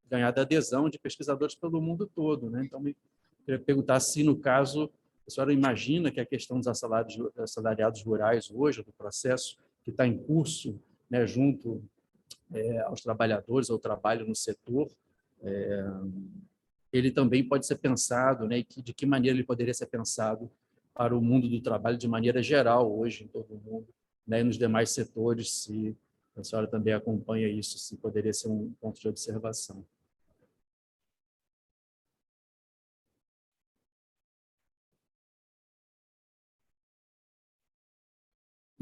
ganhado adesão de pesquisadores pelo mundo todo, né? Então, me queria perguntar se, no caso, a senhora imagina que a questão dos assalariados rurais hoje, do processo que está em curso, né, junto aos trabalhadores, ao trabalho no setor, ele também pode ser pensado, né, e de que maneira ele poderia ser pensado para o mundo do trabalho de maneira geral hoje em todo o mundo, né, e nos demais setores, se a senhora também acompanha isso, se poderia ser um ponto de observação.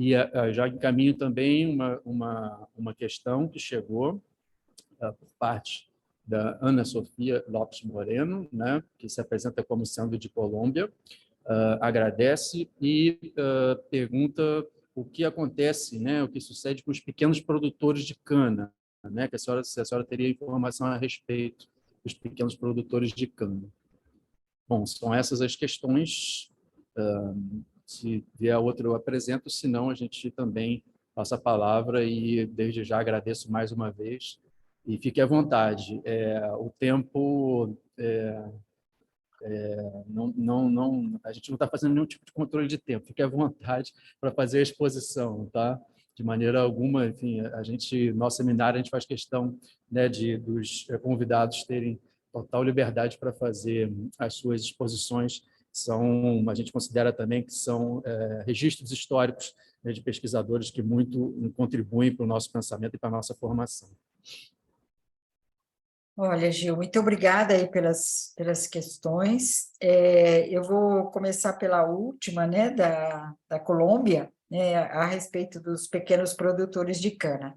E já encaminho também uma questão que chegou por parte da Ana Sofia Lopes Moreno, né, que se apresenta como sendo de Colômbia, agradece e pergunta o que acontece, né, o que sucede com os pequenos produtores de cana, né, se a senhora teria informação a respeito. dos pequenos produtores de cana. Bom, são essas as questões. Se vier outro, eu apresento, senão a gente também passa a palavra e, desde já, agradeço mais uma vez. E fique à vontade. O tempo... a gente não está fazendo nenhum tipo de controle de tempo. Fique à vontade para fazer a exposição, tá? De maneira alguma, enfim, nosso seminário, a gente faz questão, né, dos convidados terem total liberdade para fazer as suas exposições. A gente considera também que são registros históricos, né, de pesquisadores que muito contribuem para o nosso pensamento e para a nossa formação. Olha, Gil, muito obrigada aí pelas questões. Eu vou começar pela última, né, da Colômbia, né, a respeito dos pequenos produtores de cana.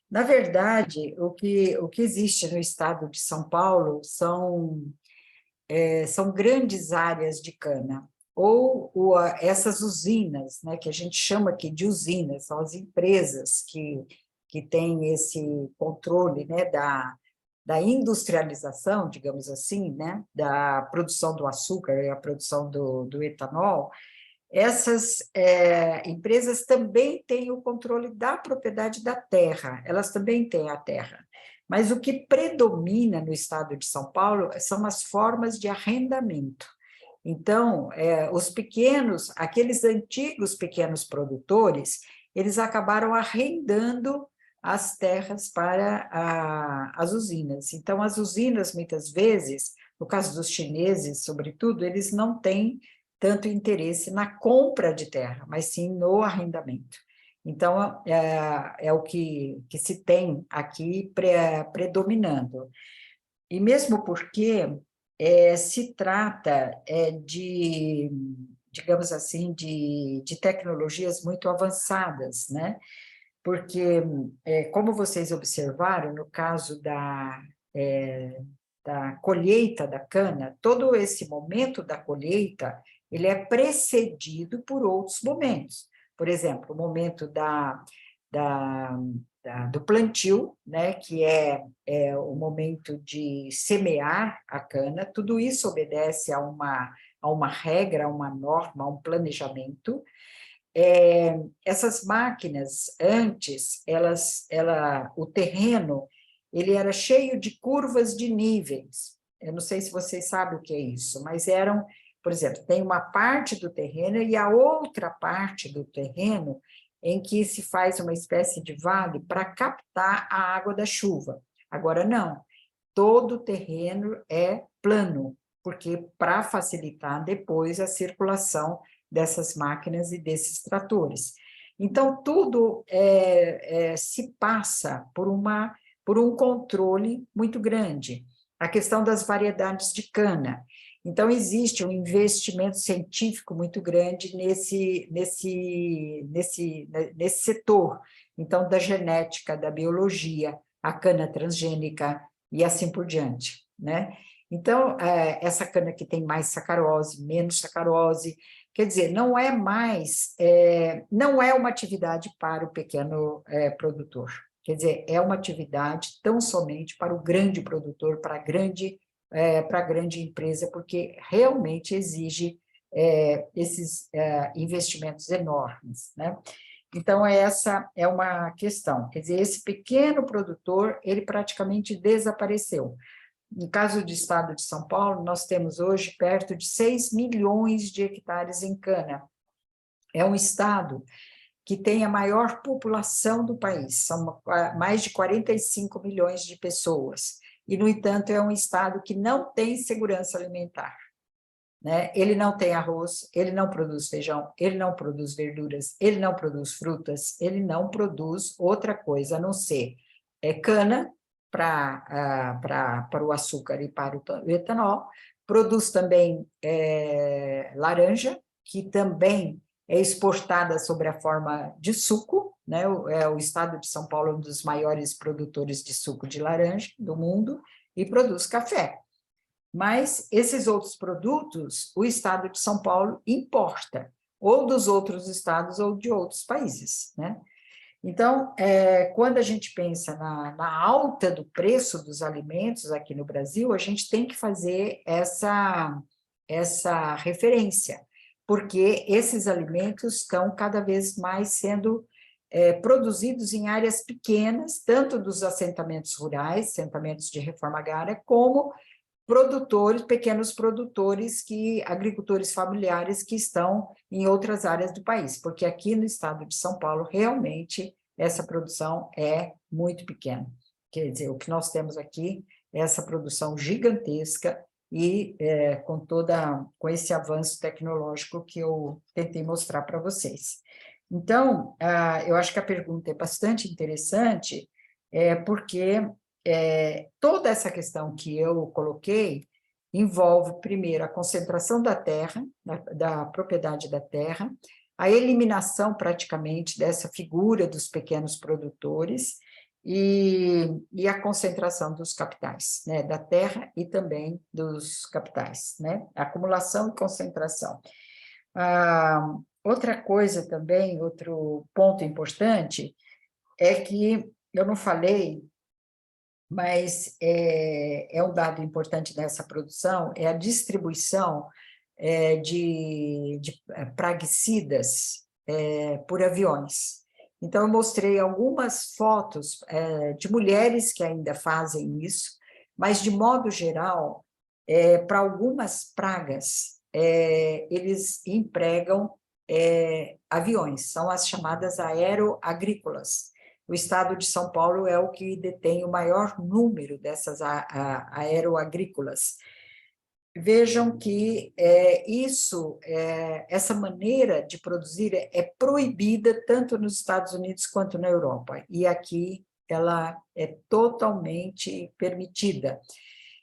Na verdade, o que existe no estado de São Paulo são grandes áreas de cana, ou essas usinas, né, que a gente chama aqui de usinas, são as empresas que têm esse controle, né, da industrialização, digamos assim, né, da produção do açúcar e a produção do etanol. Essas empresas também têm o controle da propriedade da terra, elas também têm a terra. Mas o que predomina no estado de São Paulo são as formas de arrendamento. Então, aqueles antigos pequenos produtores, eles acabaram arrendando as terras para as usinas. Então, as usinas, muitas vezes, no caso dos chineses, sobretudo, eles não têm tanto interesse na compra de terra, mas sim no arrendamento. Então, é o que se tem aqui predominando. E mesmo porque se trata digamos assim, de tecnologias muito avançadas, né? Porque, como vocês observaram, no caso da colheita da cana, todo esse momento da colheita, ele é precedido por outros momentos. Por exemplo, o momento do plantio, né, que é o momento de semear a cana, tudo isso obedece a uma regra, a uma norma, a um planejamento. Essas máquinas, antes, o terreno ele era cheio de curvas de níveis. Eu não sei se vocês sabem o que é isso, mas por exemplo, tem uma parte do terreno e a outra parte do terreno em que se faz uma espécie de vale para captar a água da chuva. Agora, não, todo o terreno é plano, porque para facilitar depois a circulação dessas máquinas e desses tratores. Então, tudo se passa por um controle muito grande. A questão das variedades de cana. Então, existe um investimento científico muito grande nesse setor. Então, da genética, da biologia, a cana transgênica e assim por diante, né? Então, essa cana que tem mais sacarose, menos sacarose, quer dizer, não é uma atividade para o pequeno produtor. Quer dizer, é uma atividade tão somente para o grande produtor, para a grande empresa, porque realmente exige esses investimentos enormes, né? Então, essa é uma questão. Quer dizer, esse pequeno produtor, ele praticamente desapareceu. No caso do estado de São Paulo, nós temos hoje perto de 6 milhões de hectares em cana. É um estado que tem a maior população do país, são mais de 45 milhões de pessoas, e, no entanto, é um estado que não tem segurança alimentar, né? Ele não tem arroz, ele não produz feijão, ele não produz verduras, ele não produz frutas, ele não produz outra coisa a não ser cana para o açúcar e para o etanol, produz também laranja, que também é exportada sob a forma de suco, né? O estado de São Paulo é um dos maiores produtores de suco de laranja do mundo e produz café. Mas esses outros produtos, o estado de São Paulo importa, ou dos outros estados ou de outros países, né? Então, quando a gente pensa na alta do preço dos alimentos aqui no Brasil, a gente tem que fazer essa referência, porque esses alimentos estão cada vez mais sendo produzidos em áreas pequenas, tanto dos assentamentos rurais, assentamentos de reforma agrária, como produtores, pequenos produtores, agricultores familiares que estão em outras áreas do país, porque aqui no estado de São Paulo, realmente, essa produção é muito pequena. Quer dizer, o que nós temos aqui é essa produção gigantesca e com esse avanço tecnológico que eu tentei mostrar para vocês. Então, eu acho que a pergunta é bastante interessante, porque toda essa questão que eu coloquei envolve, primeiro, a concentração da terra, da propriedade da terra, a eliminação, praticamente, dessa figura dos pequenos produtores e a concentração dos capitais, né, da terra e também dos capitais, né, acumulação e concentração. Outra coisa também, outro ponto importante, é que eu não falei, mas é um dado importante dessa produção, é a distribuição de praguicidas por aviões. Então, eu mostrei algumas fotos de mulheres que ainda fazem isso, mas, de modo geral, para algumas pragas, eles empregam aviões, são as chamadas aeroagrícolas. O estado de São Paulo é o que detém o maior número dessas aeroagrícolas. Vejam que essa maneira de produzir é proibida tanto nos Estados Unidos quanto na Europa, e aqui ela é totalmente permitida.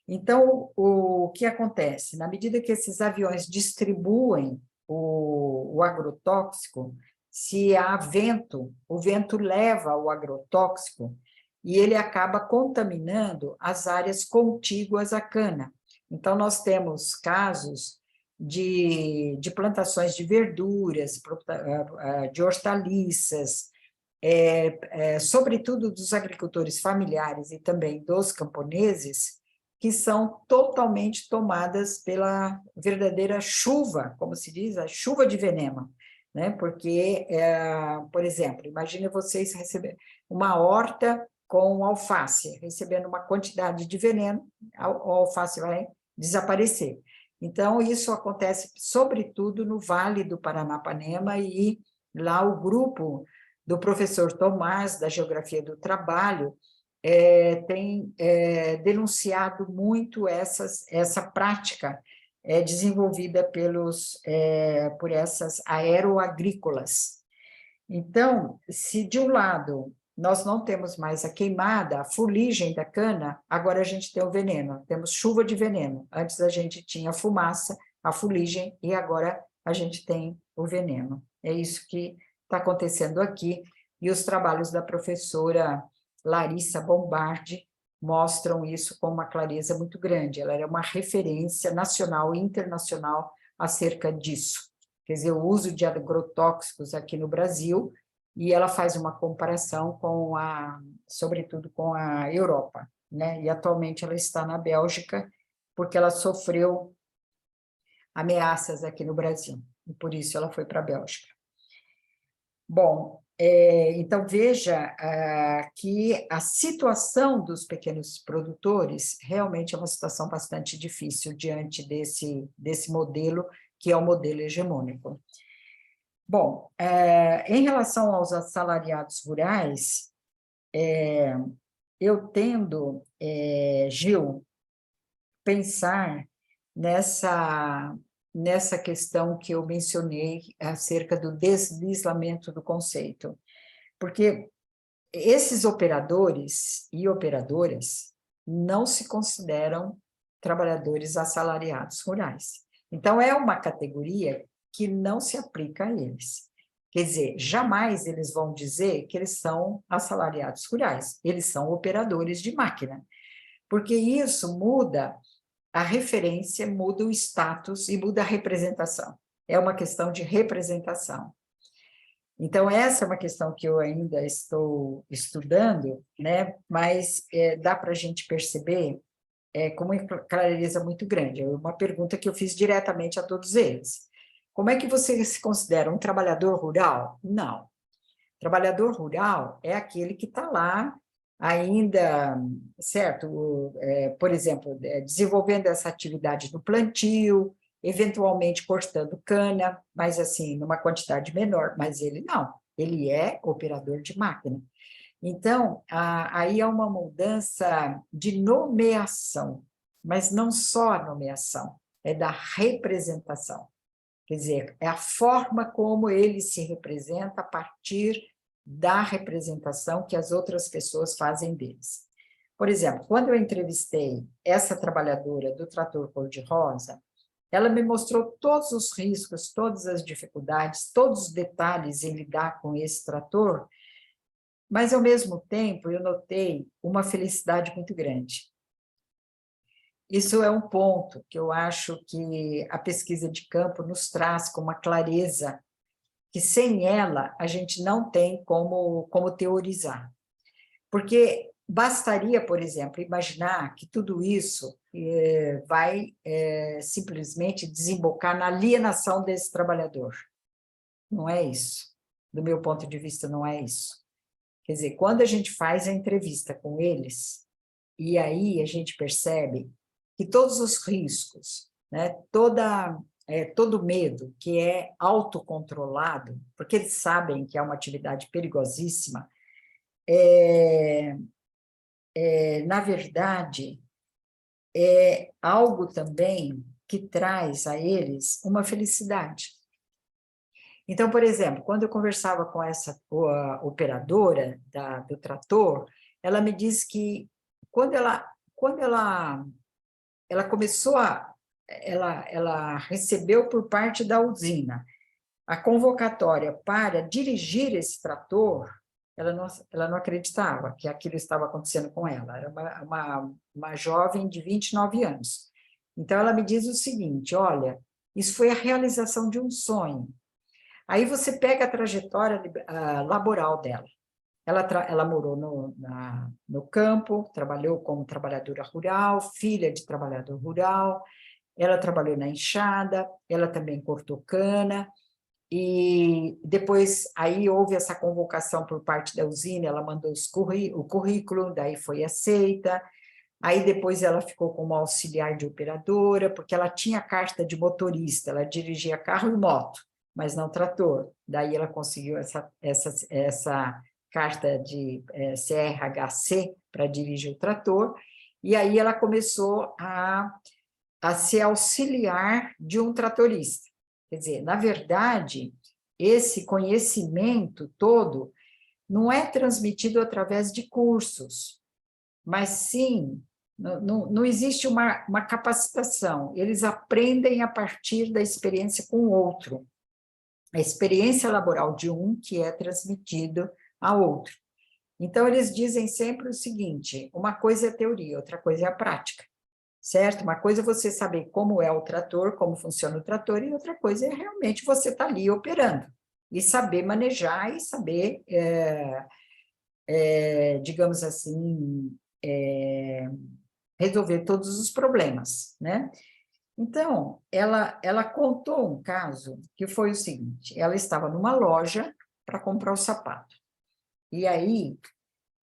Então, o que acontece? Na medida que esses aviões distribuem o agrotóxico, se há vento, o vento leva o agrotóxico e ele acaba contaminando as áreas contíguas à cana. Então, nós temos casos de plantações de verduras, de hortaliças, sobretudo dos agricultores familiares e também dos camponeses, que são totalmente tomadas pela verdadeira chuva, como se diz, a chuva de veneno, né? Porque, por exemplo, imagine vocês receber uma horta com alface, recebendo uma quantidade de veneno, a alface vai desaparecer. Então, isso acontece sobretudo no Vale do Paranapanema, e lá o grupo do professor Tomás, da Geografia do Trabalho, tem denunciado muito essa prática desenvolvida por essas aeroagrícolas. Então, se de um lado nós não temos mais a queimada, a fuligem da cana, agora a gente tem o veneno, temos chuva de veneno. Antes a gente tinha a fumaça, a fuligem, e agora a gente tem o veneno. É isso que está acontecendo aqui, e os trabalhos da professora Larissa Bombardi mostram isso com uma clareza muito grande. Ela era uma referência nacional e internacional acerca disso. Quer dizer, o uso de agrotóxicos aqui no Brasil, e ela faz uma comparação sobretudo com a Europa, né? E atualmente ela está na Bélgica, porque ela sofreu ameaças aqui no Brasil, e por isso ela foi para a Bélgica. Bom, então veja que a situação dos pequenos produtores realmente é uma situação bastante difícil diante desse modelo, que é o modelo hegemônico. Bom, em relação aos assalariados rurais, eu tendo, Gil, pensar nessa questão que eu mencionei acerca do deslizamento do conceito, porque esses operadores e operadoras não se consideram trabalhadores assalariados rurais. Então, é uma categoria que não se aplica a eles. Quer dizer, jamais eles vão dizer que eles são assalariados rurais, eles são operadores de máquina, porque isso muda a referência, muda o status e muda a representação. É uma questão de representação. Então, essa é uma questão que eu ainda estou estudando, né? Mas dá para a gente perceber com uma clareza muito grande. É uma pergunta que eu fiz diretamente a todos eles. Como é que você se considera um trabalhador rural? Não. Trabalhador rural é aquele que está lá ainda, certo? Por exemplo, desenvolvendo essa atividade no plantio, eventualmente cortando cana, mas assim, numa quantidade menor, mas ele não, ele é operador de máquina. Então, aí há uma mudança de nomeação, mas não só a nomeação, é da representação. Quer dizer, é a forma como ele se representa a partir da representação que as outras pessoas fazem deles. Por exemplo, quando eu entrevistei essa trabalhadora do trator cor-de-rosa, ela me mostrou todos os riscos, todas as dificuldades, todos os detalhes em lidar com esse trator, mas, ao mesmo tempo, eu notei uma felicidade muito grande. Isso é um ponto que eu acho que a pesquisa de campo nos traz com uma clareza que, sem ela, a gente não tem como teorizar. Porque bastaria, por exemplo, imaginar que tudo isso vai simplesmente desembocar na alienação desse trabalhador. Não é isso. Do meu ponto de vista, não é isso. Quer dizer, quando a gente faz a entrevista com eles, e aí a gente percebe que todos os riscos, né, todo medo que é autocontrolado, porque eles sabem que é uma atividade perigosíssima, na verdade, é algo também que traz a eles uma felicidade. Então, por exemplo, quando eu conversava com essa operadora do trator, ela me disse que quando ela começou ela recebeu por parte da usina a convocatória para dirigir esse trator, ela não acreditava que aquilo estava acontecendo com ela. Era uma jovem de 29 anos. Então, ela me diz o seguinte: olha, isso foi a realização de um sonho. Aí você pega a trajetória laboral dela. Ela morou no campo, trabalhou como trabalhadora rural, filha de trabalhador rural, ela trabalhou na enxada, ela também cortou cana, e depois aí houve essa convocação por parte da usina, ela mandou o currículo, daí foi aceita, aí depois ela ficou como auxiliar de operadora, porque ela tinha carta de motorista, ela dirigia carro e moto, mas não trator. Daí ela conseguiu essa carta de CRHC para dirigir o trator, e aí ela começou a ser auxiliar de um tratorista. Quer dizer, na verdade, esse conhecimento todo não é transmitido através de cursos, mas sim, não existe uma capacitação, eles aprendem a partir da experiência com o outro, a experiência laboral de um que é transmitido a outro. Então, eles dizem sempre o seguinte: uma coisa é a teoria, outra coisa é a prática, certo? Uma coisa é você saber como é o trator, como funciona o trator, e outra coisa é realmente você estar ali operando, e saber manejar, e saber, digamos assim, resolver todos os problemas, né? Então, ela contou um caso que foi o seguinte: ela estava numa loja para comprar o sapato. E aí,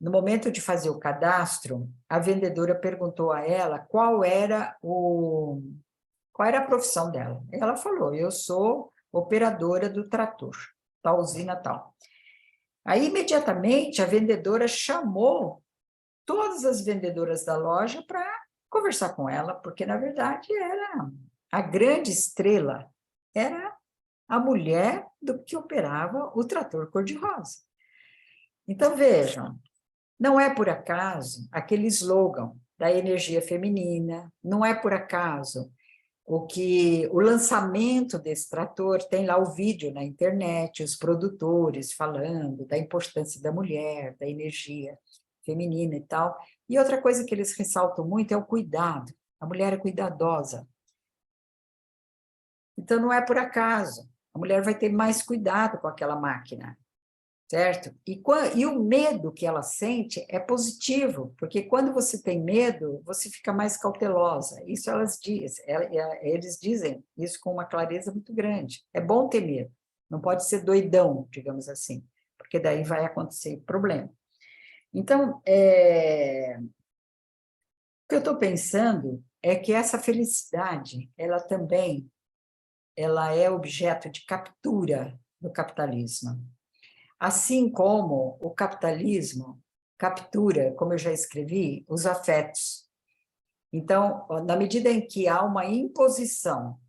no momento de fazer o cadastro, a vendedora perguntou a ela qual era a profissão dela. Ela falou: eu sou operadora do trator, tal usina tal. Aí, imediatamente, a vendedora chamou todas as vendedoras da loja para conversar com ela, porque, na verdade, a grande estrela era a mulher do que operava o trator cor-de-rosa. Então, vejam, não é por acaso aquele slogan da energia feminina, não é por acaso o lançamento desse trator, tem lá o vídeo na internet, os produtores falando da importância da mulher, da energia feminina e tal. E outra coisa que eles ressaltam muito é o cuidado. A mulher é cuidadosa. Então, não é por acaso. A mulher vai ter mais cuidado com aquela máquina. certo? E o medo que ela sente é positivo, porque quando você tem medo, você fica mais cautelosa. Isso eles dizem isso com uma clareza muito grande. É bom ter medo, não pode ser doidão, digamos assim, porque daí vai acontecer problema. Então, o que eu estou pensando é que essa felicidade, ela também é objeto de captura do capitalismo. Assim como o capitalismo captura, como eu já escrevi, os afetos. Então, na medida em que há uma imposição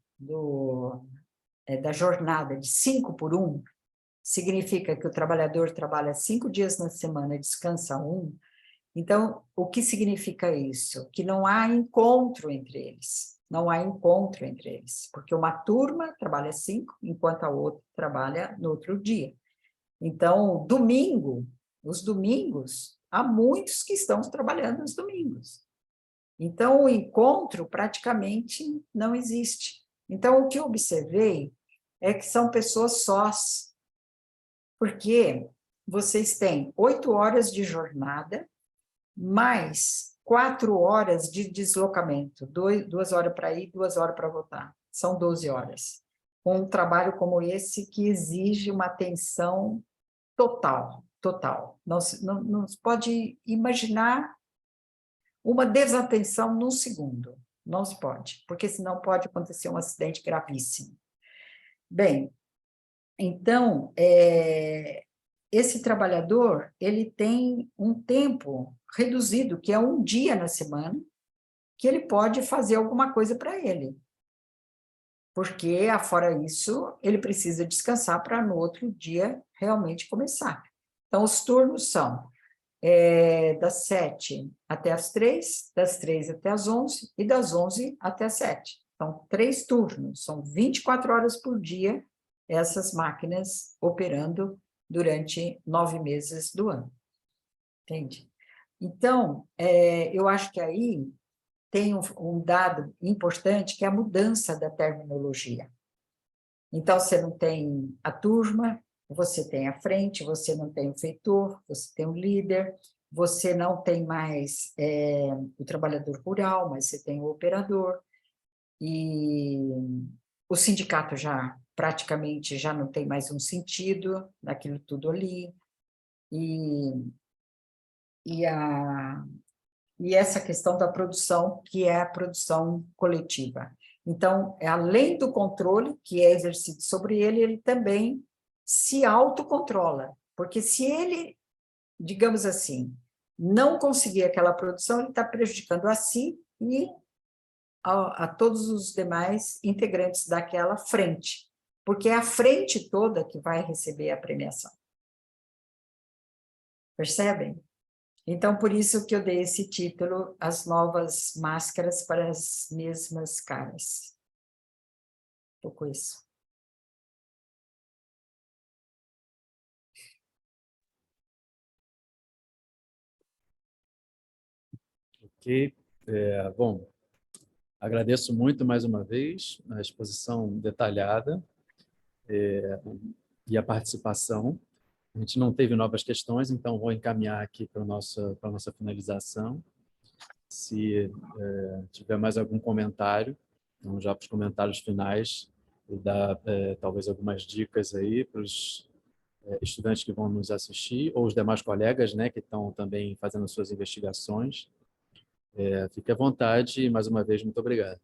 da jornada de 5 por 1, significa que o trabalhador trabalha 5 dias na semana e descansa 1. Então, o que significa isso? Que não há encontro entre eles. Não há encontro entre eles, porque uma turma trabalha 5, enquanto a outra trabalha no outro dia. Então, os domingos, há muitos que estão trabalhando nos domingos. Então, o encontro praticamente não existe. Então, o que eu observei é que são pessoas sós, porque vocês têm 8 horas de jornada, mais 4 horas de deslocamento, 2 horas para ir, 2 horas para voltar. São 12 horas. Um trabalho como esse que exige uma atenção total. Não se pode imaginar uma desatenção num segundo. Não se pode, porque senão pode acontecer um acidente gravíssimo. Bem, então, esse trabalhador, ele tem um tempo reduzido, que é um dia na semana, que ele pode fazer alguma coisa para ele. Porque, afora isso, ele precisa descansar para no outro dia realmente começar. Então, os turnos são das 7 até as 3, das 3 até as 11 e das 11 até as 7. Então, 3 turnos, são 24 horas por dia essas máquinas operando durante 9 meses do ano. Entende? Então, eu acho que aí tem um dado importante, que é a mudança da terminologia. Então, você não tem a turma, você tem a frente, você não tem o feitor, você tem o líder, você não tem mais o trabalhador rural, mas você tem o operador, e o sindicato já praticamente já não tem mais um sentido naquilo tudo ali, e essa questão da produção, que é a produção coletiva. Então, além do controle que é exercido sobre ele, ele também se autocontrola, porque se ele, digamos assim, não conseguir aquela produção, ele está prejudicando a si e a todos os demais integrantes daquela frente, porque é a frente toda que vai receber a premiação. Percebem? Então, por isso que eu dei esse título, As Novas Máscaras para as Mesmas Caras. Estou com isso. Ok. Bom, agradeço muito mais uma vez a exposição detalhada e a participação. A gente não teve novas questões, então vou encaminhar aqui para a nossa finalização. Se tiver mais algum comentário, então já para os comentários finais, e dar talvez algumas dicas aí para os estudantes que vão nos assistir, ou os demais colegas, né, que estão também fazendo suas investigações. Fique à vontade e, mais uma vez, muito obrigado.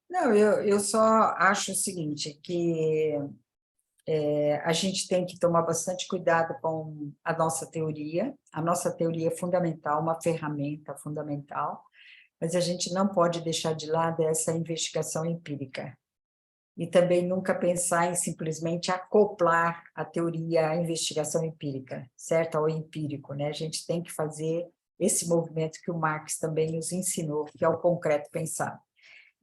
Não, eu só acho o seguinte, que a gente tem que tomar bastante cuidado com a nossa teoria. A nossa teoria é fundamental, uma ferramenta fundamental, mas a gente não pode deixar de lado essa investigação empírica. E também nunca pensar em simplesmente acoplar a teoria à investigação empírica, certo? Ao empírico, né? A gente tem que fazer esse movimento que o Marx também nos ensinou, que é o concreto pensado.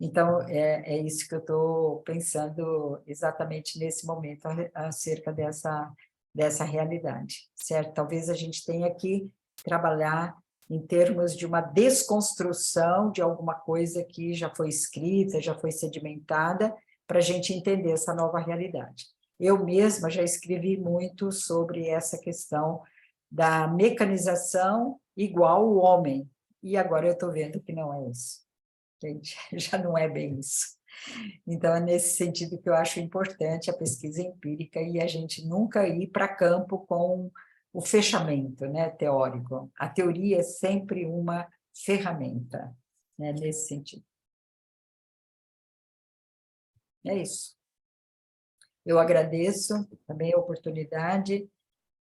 Então, é isso que eu estou pensando exatamente nesse momento acerca dessa realidade, certo? Talvez a gente tenha que trabalhar em termos de uma desconstrução de alguma coisa que já foi escrita, já foi sedimentada, para a gente entender essa nova realidade. Eu mesma já escrevi muito sobre essa questão da mecanização igual o homem, e agora eu estou vendo que não é isso. Gente, já não é bem isso. Então, é nesse sentido que eu acho importante a pesquisa empírica e a gente nunca ir para campo com o fechamento, né, teórico. A teoria é sempre uma ferramenta, né, nesse sentido. É isso. Eu agradeço também a oportunidade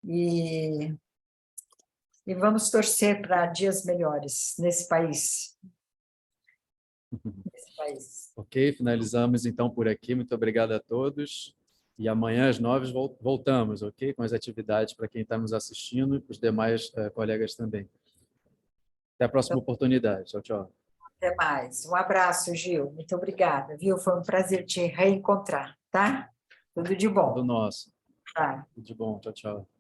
e vamos torcer para dias melhores nesse país. Ok, finalizamos então por aqui. Muito obrigado a todos. E amanhã às 9 voltamos, ok? Com as atividades para quem está nos assistindo e para os demais colegas também. Até a próxima oportunidade. Tchau, tchau. Até mais. Um abraço, Gil. Muito obrigada, viu? Foi um prazer te reencontrar, tá? Tudo de bom. Tudo nosso. Tá. Tudo de bom. Tchau, tchau.